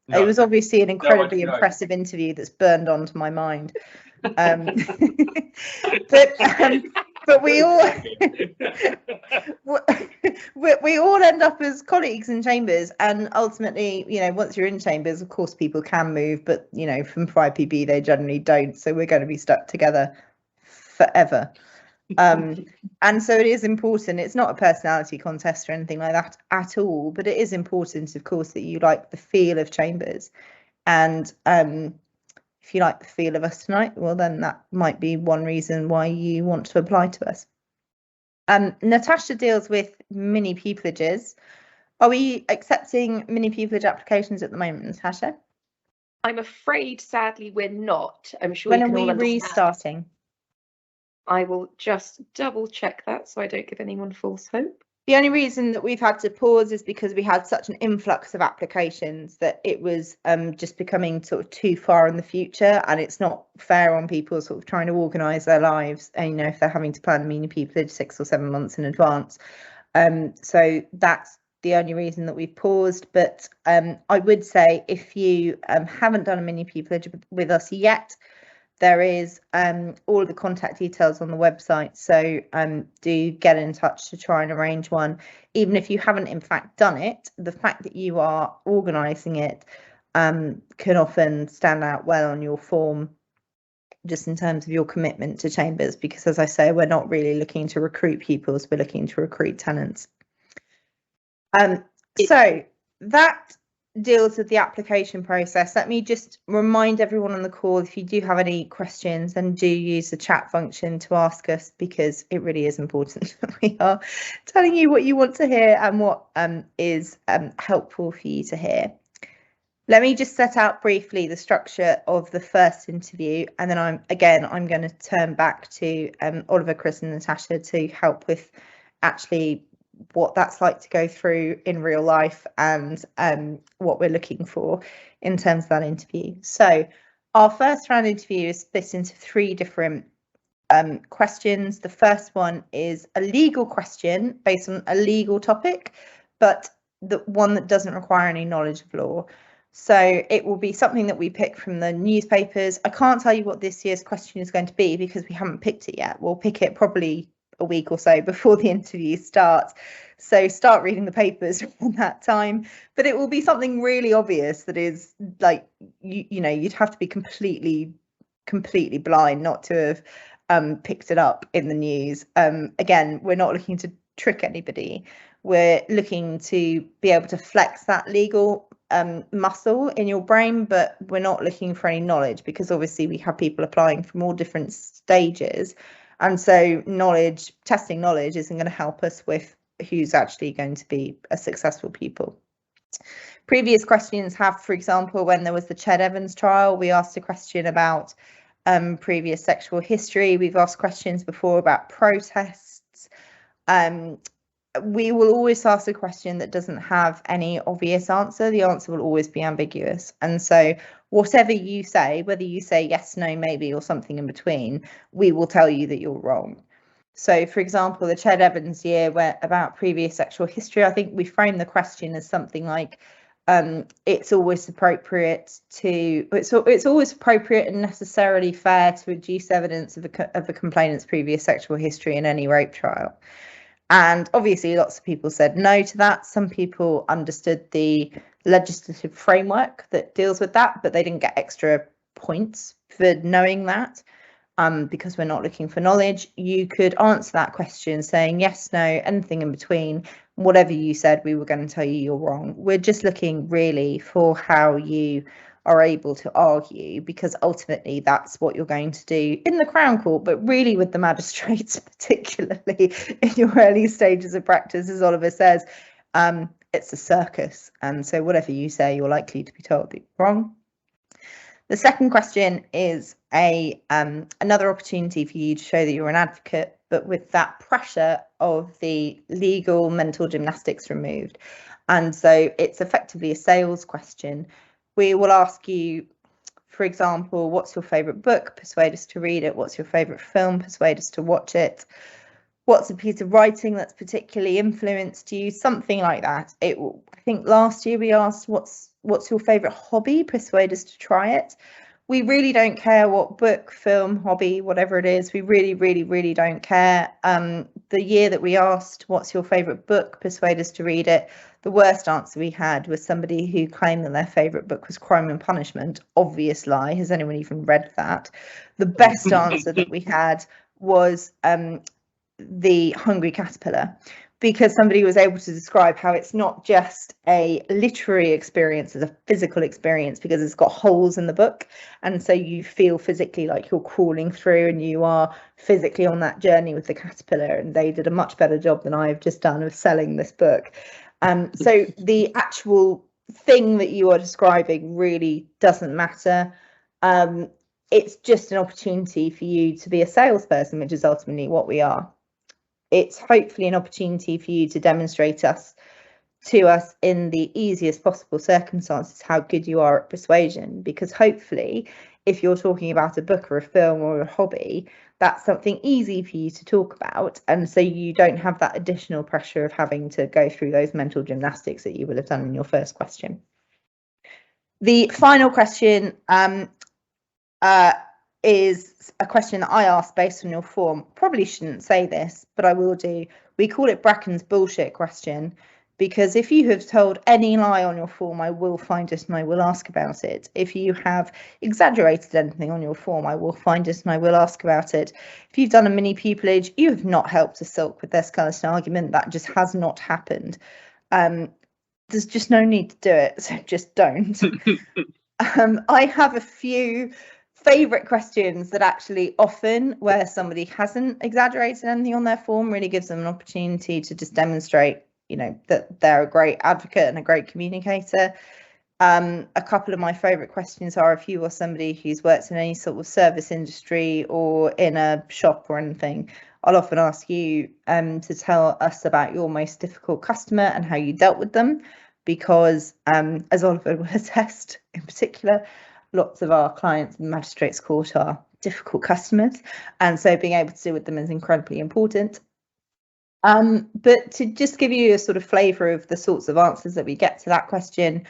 No. It was obviously an incredibly impressive interview that's burned onto my mind. But but we all we all end up as colleagues in chambers, and ultimately, you know, once you're in chambers, of course people can move, but you know, from 5PB they generally don't, so we're going to be stuck together forever. And so it is important. It's not a personality contest or anything like that at all, but it is important, of course, that you like the feel of chambers. And if you like the feel of us tonight, well, then that might be one reason why you want to apply to us. Natasha deals with mini pupillages. Are we accepting mini pupillage applications at the moment, Natasha? I'm afraid, sadly, we're not. I'm sure. When are we restarting? I will just double check that so I don't give anyone false hope. The only reason that we've had to pause is because we had such an influx of applications that it was just becoming sort of too far in the future, and it's not fair on people sort of trying to organise their lives, and you know, if they're having to plan a mini pupillage 6 or 7 months in advance. So that's the only reason that we've paused. But I would say if you haven't done a mini pupillage with us yet, there is all of the contact details on the website, so do get in touch to try and arrange one. Even if you haven't in fact done it, the fact that you are organising it can often stand out well on your form, just in terms of your commitment to chambers, because as I say, we're not really looking to recruit pupils, we're looking to recruit tenants. So that deals with the application process. Let me just remind everyone on the call, if you do have any questions, then do use the chat function to ask us, because it really is important that we are telling you what you want to hear and what is helpful for you to hear. Let me just set out briefly the structure of the first interview, and then I'm going to turn back to Oliver, Chris and Natasha to help with actually what that's like to go through in real life, and what we're looking for in terms of that interview. So our first round interview is split into 3 different questions. The first one is a legal question based on a legal topic, but the one that doesn't require any knowledge of law. So it will be something that we pick from the newspapers. I can't tell you what this year's question is going to be because we haven't picked it yet. We'll pick it probably a week or so before the interview starts, so start reading the papers on that time. But it will be something really obvious that is like, you know, you'd have to be completely blind not to have picked it up in the news. Again, we're not looking to trick anybody, we're looking to be able to flex that legal muscle in your brain, but we're not looking for any knowledge, because obviously we have people applying from all different stages. And so testing knowledge isn't going to help us with who's actually going to be a successful pupil. Previous questions have, for example, when there was the Ched Evans trial, we asked a question about previous sexual history. We've asked questions before about protests. We will always ask a question that doesn't have any obvious answer. The answer will always be ambiguous. And so whatever you say, whether you say yes, no, maybe, or something in between, we will tell you that you're wrong. So, for example, the Ched Evans year about previous sexual history, I think we framed the question as something like, it's always appropriate and necessarily fair to adduce evidence of a complainant's previous sexual history in any rape trial. And obviously lots of people said no to that. Some people understood the legislative framework that deals with that, but they didn't get extra points for knowing that, because we're not looking for knowledge. You could answer that question saying yes, no, anything in between. Whatever you said, we were going to tell you you're wrong. We're just looking really for how you are able to argue, because ultimately that's what you're going to do in the Crown Court, but really with the magistrates, particularly in your early stages of practice, as Oliver says, it's a circus, and so whatever you say, you're likely to be told that you're wrong. The second question is another opportunity for you to show that you're an advocate, but with that pressure of the legal mental gymnastics removed. And so it's effectively a sales question. We will ask you, for example, what's your favourite book? Persuade us to read it. What's your favourite film? Persuade us to watch it. What's a piece of writing that's particularly influenced you? Something like that. I think last year we asked, what's your favourite hobby? Persuade us to try it. we really don't care what book, film, hobby, whatever it is. We really, really, really don't care. The year that we asked, what's your favourite book, persuade us to read it, the worst answer we had was somebody who claimed that their favourite book was Crime and Punishment. Obvious lie. Has anyone even read that? The best answer that we had was The Hungry Caterpillar, because somebody was able to describe how it's not just a literary experience, it's a physical experience, because it's got holes in the book, and so you feel physically like you're crawling through and you are physically on that journey with the caterpillar. And they did a much better job than I've just done of selling this book. So the actual thing that you are describing really doesn't matter. It's just an opportunity for you to be a salesperson, which is ultimately what we are. It's hopefully an opportunity for you to demonstrate to us in the easiest possible circumstances how good you are at persuasion, because hopefully if you're talking about a book or a film or a hobby, that's something easy for you to talk about, and so you don't have that additional pressure of having to go through those mental gymnastics that you would have done in your first question. The final question is a question that I asked based on your form. Probably shouldn't say this, but I will do. We call it Bracken's bullshit question, because if you have told any lie on your form, I will find it and I will ask about it. If you have exaggerated anything on your form, I will find it and I will ask about it. If you've done a mini pupillage, you have not helped a silk with their skeleton argument. That just has not happened. There's just no need to do it, so just don't. I have a few favourite questions that actually often, where somebody hasn't exaggerated anything on their form, really gives them an opportunity to just demonstrate, you know, that they're a great advocate and a great communicator. A couple of my favourite questions are, if you are somebody who's worked in any sort of service industry or in a shop or anything, I'll often ask you to tell us about your most difficult customer and how you dealt with them, because as Oliver will attest in particular, lots of our clients in the Magistrates Court are difficult customers, and so being able to deal with them is incredibly important. But to just give you a sort of flavour of the sorts of answers that we get to that question,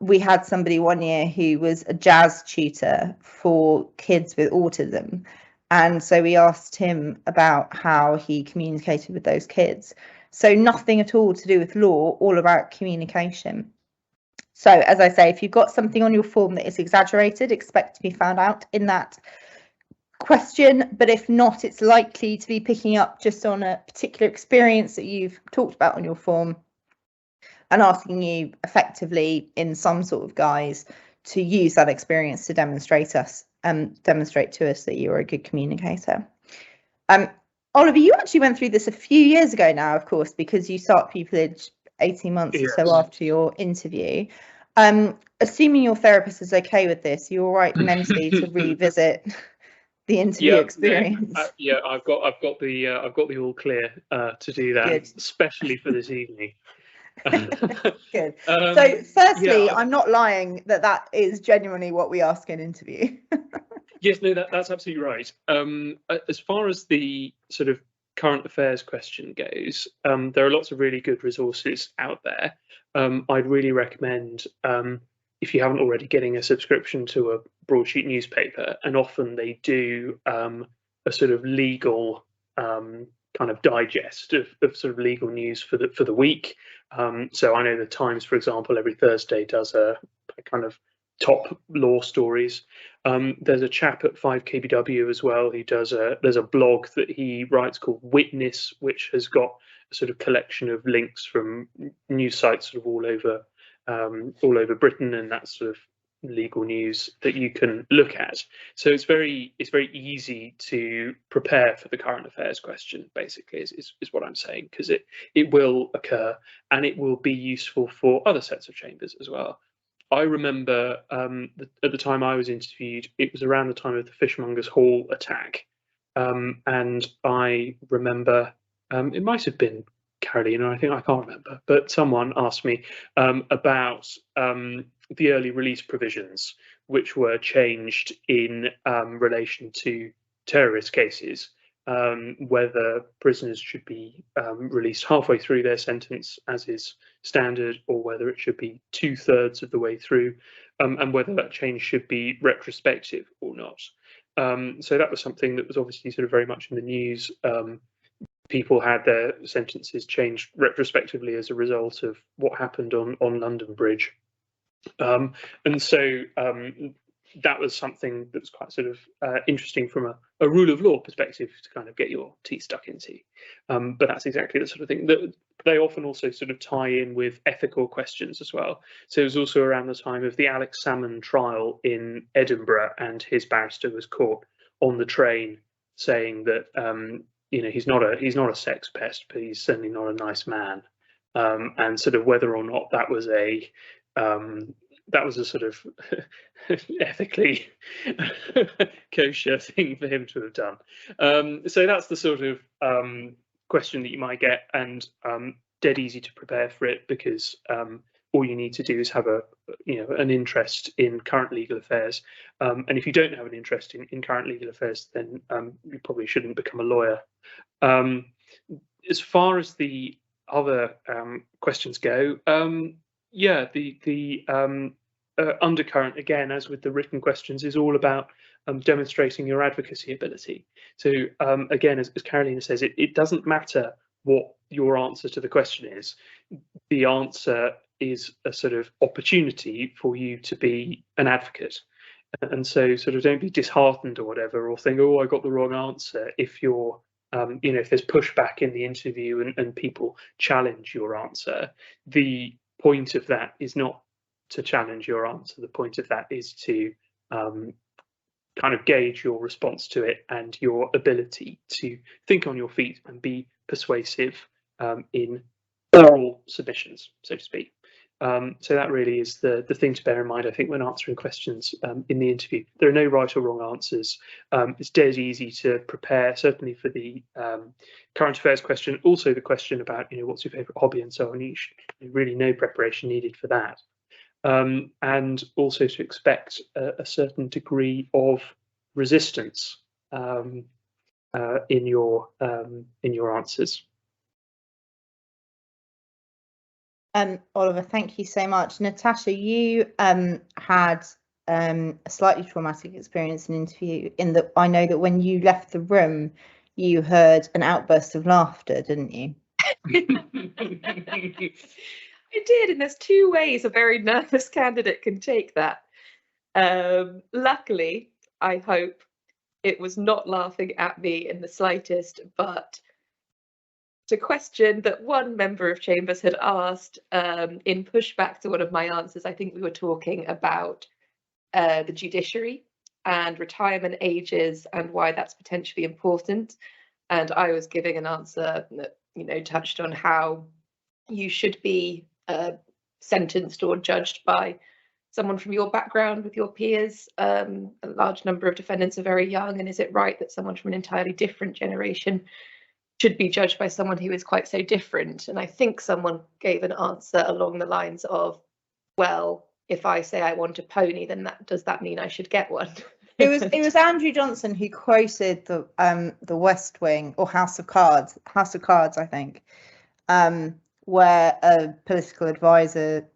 we had somebody one year who was a jazz tutor for kids with autism, and so we asked him about how he communicated with those kids. So nothing at all to do with law, all about communication. So as I say, if you've got something on your form that is exaggerated, expect to be found out in that question. But if not, it's likely to be picking up just on a particular experience that you've talked about on your form and asking you effectively in some sort of guise to use that experience to demonstrate to us that you're a good communicator. Oliver, you actually went through this a few years ago now, of course, because you start pupillage 18 months or so after your interview. Assuming your therapist is okay with this, you're all right mentally to revisit the interview experience. I've got the all clear to do that. Good. Especially for this evening. Good. So firstly, I'm not lying that is genuinely what we ask in interview. Yes, no, that's absolutely right. As far as the sort of current affairs question goes, there are lots of really good resources out there. I'd really recommend, if you haven't already, getting a subscription to a broadsheet newspaper, and often they do a sort of legal kind of digest of sort of legal news for the week. So I know the Times, for example, every Thursday does a kind of top law stories. There's a chap at 5KBW as well. There's a blog that he writes called Witness, which has got a sort of collection of links from news sites sort of all over Britain, and that's sort of legal news that you can look at. So it's very easy to prepare for the current affairs question, basically, is what I'm saying, because it will occur and it will be useful for other sets of chambers as well. I remember at the time I was interviewed, it was around the time of the Fishmongers Hall attack, and I remember it might have been Carolina, I can't remember, but someone asked me about the early release provisions, which were changed in relation to terrorist cases, whether prisoners should be released halfway through their sentence, as is standard, or whether it should be 2/3 of the way through. and whether that change should be retrospective or not. So that was something that was obviously sort of very much in the news. People had their sentences changed retrospectively as a result of what happened on London Bridge. And so that was something that was quite sort of interesting from a rule of law perspective to kind of get your teeth stuck into. But that's exactly the sort of thing that they often also sort of tie in with ethical questions as well. So it was also around the time of the Alex Salmond trial in Edinburgh, and his barrister was caught on the train saying that he's not a sex pest, but he's certainly not a nice man, and sort of whether or not that was a sort of ethically kosher thing for him to have done. So that's the sort of question that you might get, and dead easy to prepare for it, because all you need to do is have an interest in current legal affairs, and if you don't have an interest in current legal affairs, then you probably shouldn't become a lawyer. As far as the other questions go, the undercurrent, again, as with the written questions, is all about demonstrating your advocacy ability. So again, as Carolina says, it doesn't matter what your answer to the question is. The answer is a sort of opportunity for you to be an advocate. And so sort of don't be disheartened or whatever, or think, oh, I got the wrong answer, if you're if there's pushback in the interview and people challenge your answer. The point of that is not to challenge your answer. The point of that is to kind of gauge your response to it and your ability to think on your feet and be persuasive in oral submissions, so to speak. So that really is the thing to bear in mind, I think, when answering questions in the interview. There are no right or wrong answers. It's dead easy to prepare, certainly for the current affairs question, also the question about, what's your favourite hobby and so on. Really no preparation needed for that. And also to expect a certain degree of resistance in your answers. Oliver, thank you so much. Natasha, you had a slightly traumatic experience in an interview, in that I know that when you left the room, you heard an outburst of laughter, didn't you? I did, and there's two ways a very nervous candidate can take that. Luckily, I hope it was not laughing at me in the slightest, but a question that one member of Chambers had asked in pushback to one of my answers. I think we were talking about the judiciary and retirement ages and why that's potentially important. And I was giving an answer that, touched on how you should be sentenced or judged by someone from your background with your peers. A large number of defendants are very young, and is it right that someone from an entirely different generation should be judged by someone who is quite so different? And I think someone gave an answer along the lines of, well, if I say I want a pony, then does that mean I should get one? It was Andrew Johnson who quoted the West Wing, or House of Cards, I think, where a political advisor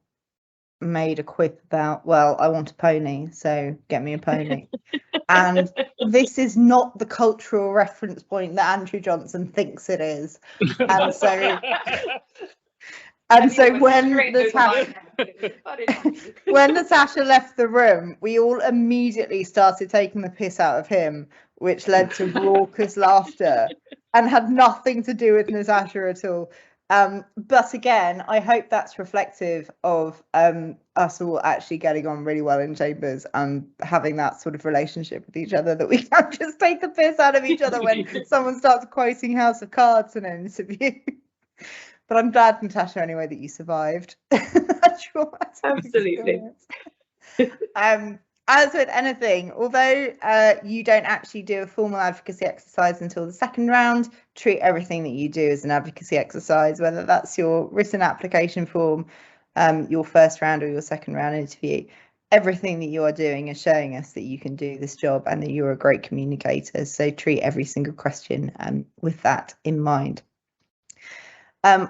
made a quip about, well, I want a pony, so get me a pony. And this is not the cultural reference point that Andrew Johnson thinks it is. And so when Natasha left the room, we all immediately started taking the piss out of him, which led to raucous laughter and had nothing to do with Natasha at all. But again, I hope that's reflective of us all actually getting on really well in Chambers and having that sort of relationship with each other, that we can't just take the piss out of each other when someone starts quoting House of Cards in an interview. But I'm glad, Natasha, anyway, that you survived. Absolutely. As with anything, although you don't actually do a formal advocacy exercise until the second round, treat everything that you do as an advocacy exercise, whether that's your written application form, your first round or your second round interview. Everything that you are doing is showing us that you can do this job and that you're a great communicator. So treat every single question with that in mind.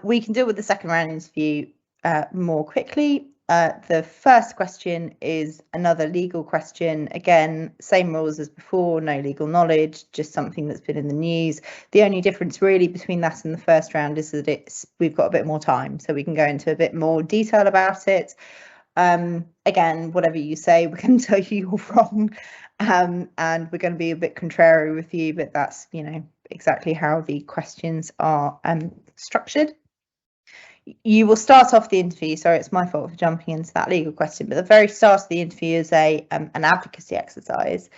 We can deal with the second round interview more quickly. The first question is another legal question. Again, same rules as before, no legal knowledge, just something that's been in the news. The only difference really between that and the first round is that we've got a bit more time, so we can go into a bit more detail about it. Again, whatever you say, we're going to tell you you're wrong, and we're going to be a bit contrary with you, but that's, you know, exactly how the questions are structured. You will start off the interview, sorry, it's my fault for jumping into that legal question, but the very start of the interview is an advocacy exercise.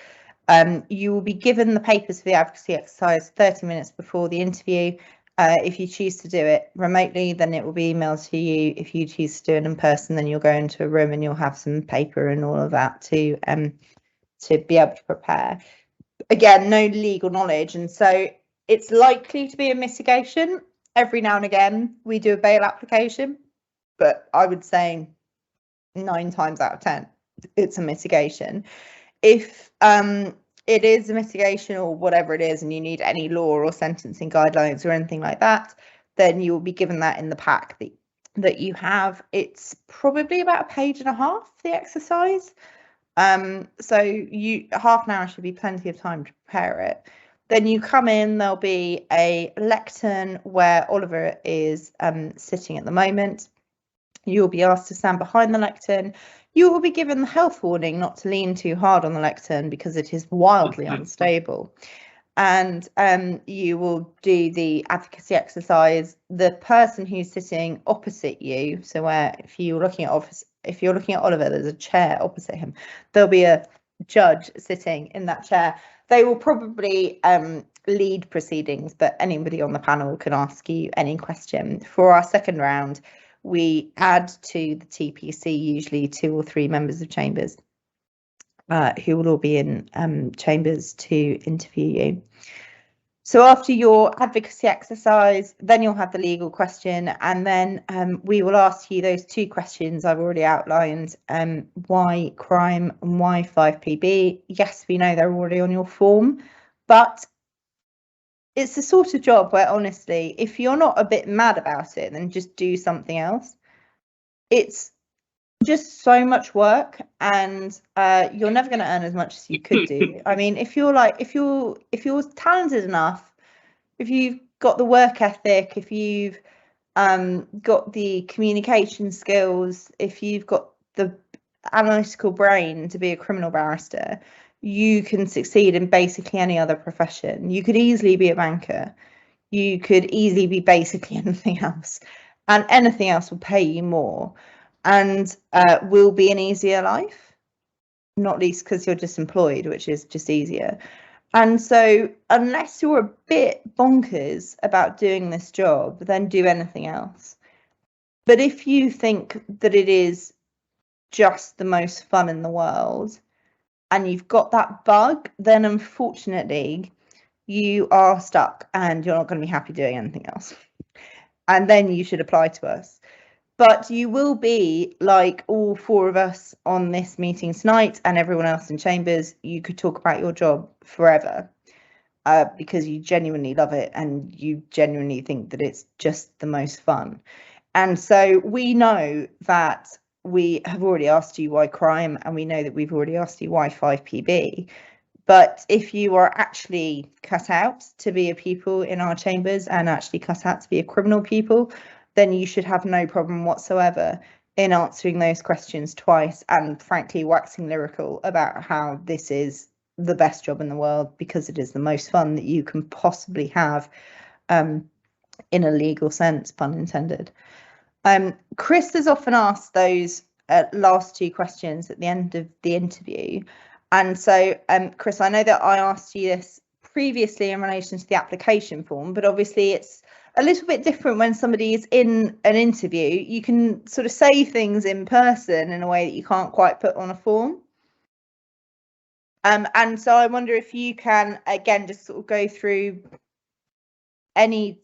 You will be given the papers for the advocacy exercise 30 minutes before the interview. If you choose to do it remotely, then it will be emailed to you. If you choose to do it in person, then you'll go into a room and you'll have some paper and all of that to be able to prepare. Again, no legal knowledge, and so it's likely to be a mitigation. Every now and again, we do a bail application, but I would say 9 times out of 10, it's a mitigation. If it is a mitigation or whatever it is, and you need any law or sentencing guidelines or anything like that, then you will be given that in the pack that you have. It's probably about 1.5 pages, the exercise. So half an hour should be plenty of time to prepare it. Then you come in, there'll be a lectern where Oliver is sitting at the moment. You'll be asked to stand behind the lectern. You will be given the health warning not to lean too hard on the lectern because it is wildly unstable. And you will do the advocacy exercise. The person who's sitting opposite you, so where if you're looking at Oliver, there's a chair opposite him. There'll be a judge sitting in that chair. They will probably lead proceedings, but anybody on the panel can ask you any question. For our second round, we add to the TPC usually 2 or 3 members of chambers who will all be in chambers to interview you. So after your advocacy exercise, then you'll have the legal question, and then we will ask you those 2 questions I've already outlined. Why crime and why 5PB? Yes, we know they're already on your form, but it's the sort of job where, honestly, if you're not a bit mad about it, then just do something else. It's just so much work, and you're never going to earn as much as you could do. I mean, if you're talented enough, if you've got the work ethic, if you've got the communication skills, if you've got the analytical brain to be a criminal barrister, you can succeed in basically any other profession. You could easily be a banker. You could easily be basically anything else, and anything else will pay you more and will be an easier life, not least because you're just employed, which is just easier. And so unless you're a bit bonkers about doing this job, then do anything else. But if you think that it is just the most fun in the world and you've got that bug, then unfortunately you are stuck and you're not going to be happy doing anything else. And then you should apply to us. But you will be like all 4 of us on this meeting tonight and everyone else in chambers. You could talk about your job forever because you genuinely love it and you genuinely think that it's just the most fun. And so we know that we have already asked you why crime, and we know that we've already asked you why 5PB. But if you are actually cut out to be a pupil in our chambers and actually cut out to be a criminal pupil, then you should have no problem whatsoever in answering those questions twice and frankly waxing lyrical about how this is the best job in the world because it is the most fun that you can possibly have in a legal sense, pun intended. Chris has often asked those last 2 questions at the end of the interview. And so, Chris, I know that I asked you this previously in relation to the application form, but obviously it's a little bit different when somebody is in an interview. You can sort of say things in person in a way that you can't quite put on a form. And so I wonder if you can, again, just sort of go through any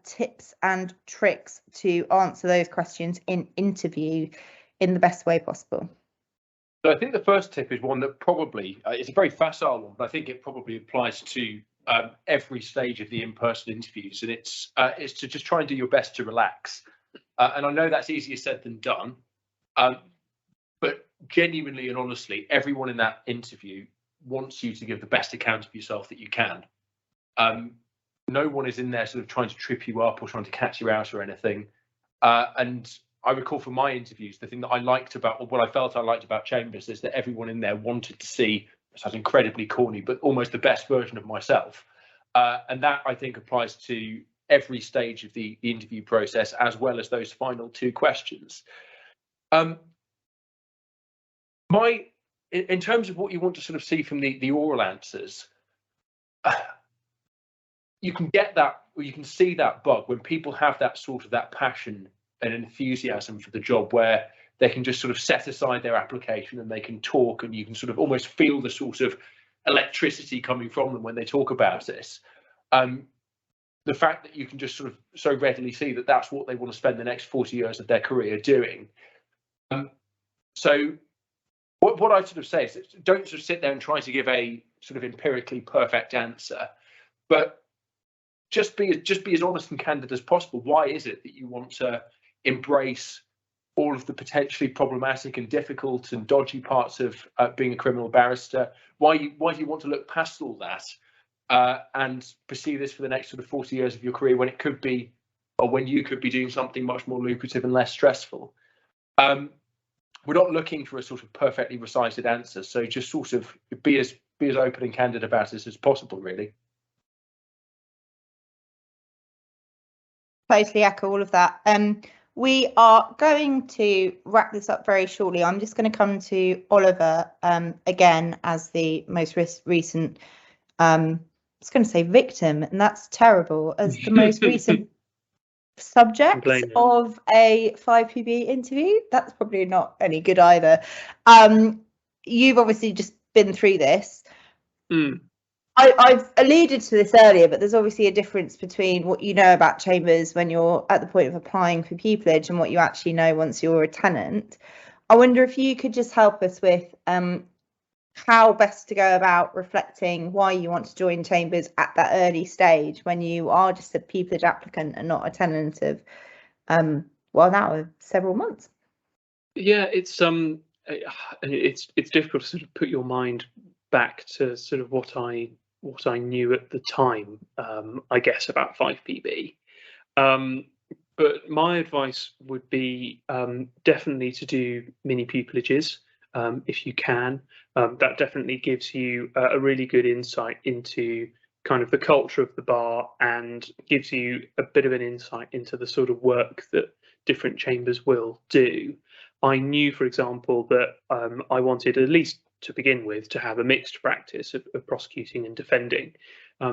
tips and tricks to answer those questions in interview in the best way possible. So I think the first tip is one that probably it's a very facile one, but I think it probably applies to every stage of the in-person interviews, and it's to just try and do your best to relax. And I know that's easier said than done, But genuinely and honestly, everyone in that interview wants you to give the best account of yourself that you can. No one is in there sort of trying to trip you up or trying to catch you out or anything. And I recall from my interviews, the thing that I liked about, or what I felt I liked about Chambers, is that everyone in there wanted to see, it sounds incredibly corny, but almost the best version of myself. And that, I think, applies to every stage of the interview process, as well as those final 2 questions. In terms of what you want to sort of see from the oral answers, you can get that, or you can see that bug when people have that sort of that passion and enthusiasm for the job, where they can just sort of set aside their application and they can talk, and you can sort of almost feel the sort of electricity coming from them when they talk about this. The fact that you can just sort of so readily see that that's what they want to spend the next 40 years of their career doing. So what I sort of say is, don't sort of sit there and try to give a sort of empirically perfect answer, but just be as honest and candid as possible. Why is it that you want to embrace all of the potentially problematic and difficult and dodgy parts of being a criminal barrister? Why do you want to look past all that and pursue this for the next sort of 40 years of your career, when it could be, or when you could be doing something much more lucrative and less stressful? We're not looking for a sort of perfectly recited answer, so just sort of be as open and candid about this as possible, really. Totally echo all of that. We are going to wrap this up very shortly. I'm just going to come to Oliver again as the most recent, I was going to say victim, and that's terrible, as the most recent subject of a 5PB interview. That's probably not any good either. You've obviously just been through this. I've alluded to this earlier, but there's obviously a difference between what you know about Chambers when you're at the point of applying for pupillage and what you actually know once you're a tenant. I wonder if you could just help us with how best to go about reflecting why you want to join Chambers at that early stage when you are just a pupillage applicant and not a tenant of, now several months. Yeah, it's difficult to sort of put your mind back to sort of what I knew at the time, I guess, about 5PB. But my advice would be definitely to do mini pupillages if you can. That definitely gives you a really good insight into kind of the culture of the bar, and gives you a bit of an insight into the sort of work that different chambers will do. I knew, for example, that I wanted, at least to begin with, to have a mixed practice of prosecuting and defending.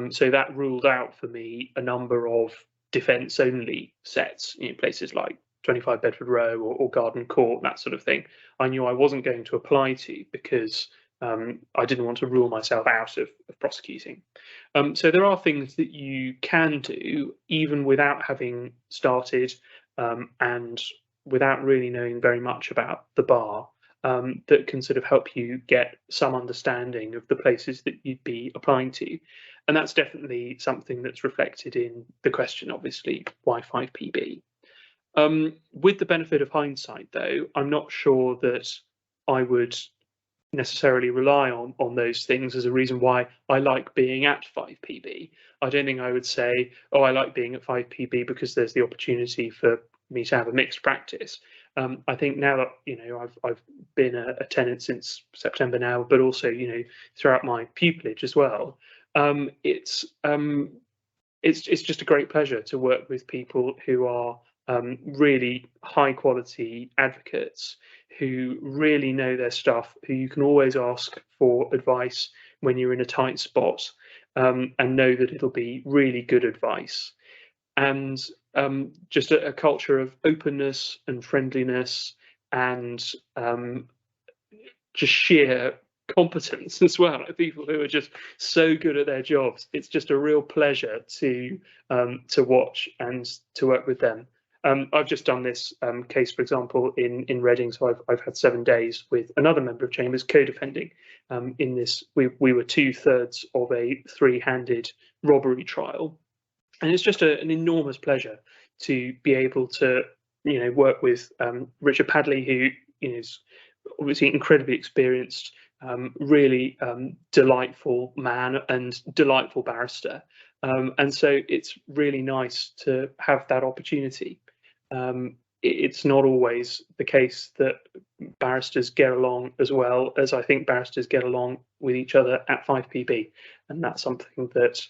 So that ruled out for me a number of defence only sets, places like 25 Bedford Row or Garden Court, that sort of thing. I knew I wasn't going to apply to, because I didn't want to rule myself out of prosecuting. So there are things that you can do even without having started and without really knowing very much about the bar, that can sort of help you get some understanding of the places that you'd be applying to. And that's definitely something that's reflected in the question, obviously, why 5PB? With the benefit of hindsight, though, I'm not sure that I would necessarily rely on those things as a reason why I like being at 5PB. I don't think I would say, oh, I like being at 5PB because there's the opportunity for me to have a mixed practice. I think now that I've been a tenant since September now, but also throughout my pupillage as well, it's just a great pleasure to work with people who are really high quality advocates, who really know their stuff, who you can always ask for advice when you're in a tight spot, and know that it'll be really good advice. And just a culture of openness and friendliness, and just sheer competence as well. People who are just so good at their jobs. It's just a real pleasure to watch and to work with them. I've just done this case, for example, in Reading. So I've had 7 days with another member of Chambers co-defending in this. We were 2/3 of a 3-handed robbery trial. And it's just an enormous pleasure to be able to, work with Richard Padley, who, is obviously incredibly experienced, really delightful man and delightful barrister. And so it's really nice to have that opportunity. It's not always the case that barristers get along as well as I think barristers get along with each other at 5PB, and that's something that.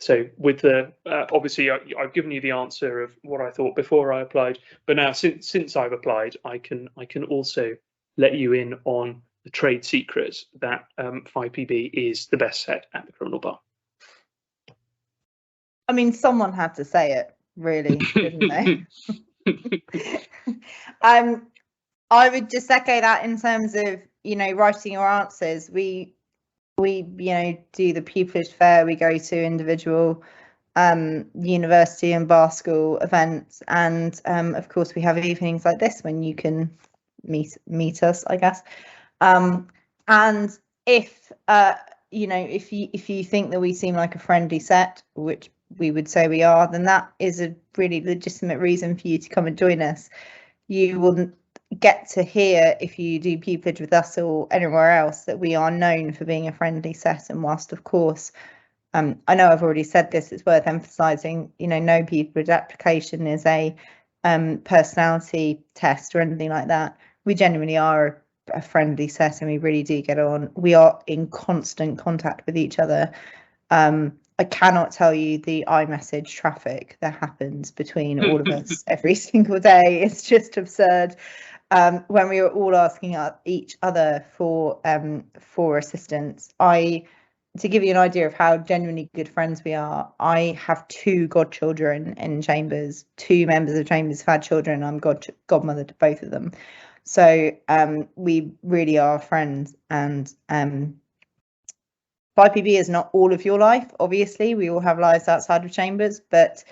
So with the obviously I've given you the answer of what I thought before I applied, but now since I've applied, I can also let you in on the trade secret that 5PB is the best set at the criminal bar. I mean, someone had to say it, really, didn't they? I would just echo that in terms of, you know, writing your answers. We you know, do the pupillage fair, we go to individual university and bar school events, and of course we have evenings like this when you can meet us, I guess. And if you know, if you think that we seem like a friendly set, which we would say we are, then that is a really legitimate reason for you to come and join us. You will get to hear, if you do pupillage with us or anywhere else, that we are known for being a friendly set. And whilst of course I know I've already said this, it's worth emphasising, you know, no pupillage application is a personality test or anything like that. We genuinely are a friendly set and we really do get on. We are in constant contact with each other. I cannot tell you the iMessage traffic that happens between all of us every single day. It's just absurd. When we are all asking each other for assistance. To give you an idea of how genuinely good friends we are, I have 2 godchildren in Chambers. 2 members of Chambers have had children. I'm godmother to both of them. So we really are friends, and 5PB is not all of your life. Obviously, we all have lives outside of Chambers, but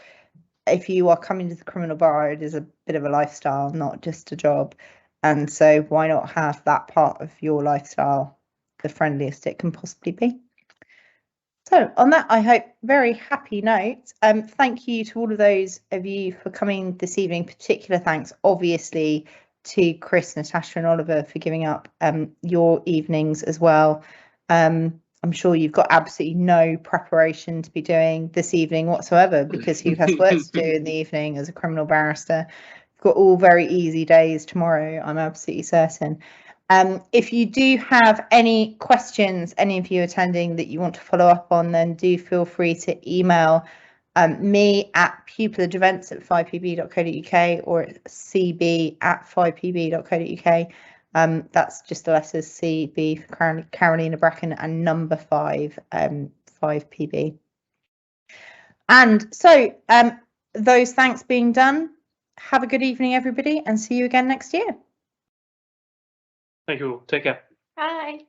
if you are coming to the criminal bar, it is a bit of a lifestyle, not just a job. And so why not have that part of your lifestyle the friendliest it can possibly be? So on that, I hope, very happy note, thank you to all of those of you for coming this evening. Particular thanks, obviously, to Chris, Natasha and Oliver for giving up your evenings as well. I'm sure you've got absolutely no preparation to be doing this evening whatsoever, because who has work to do in the evening as a criminal barrister? You've got all very easy days tomorrow, I'm absolutely certain. If you do have any questions, any of you attending, that you want to follow up on, then do feel free to email me at pupillageevents@5pb.co.uk or at cb@5pb.co.uk. That's just the letters CB for Carolina Bracken and number 5, 5PB. And so those thanks being done, have a good evening, everybody, and see you again next year. Thank you all. Take care. Bye.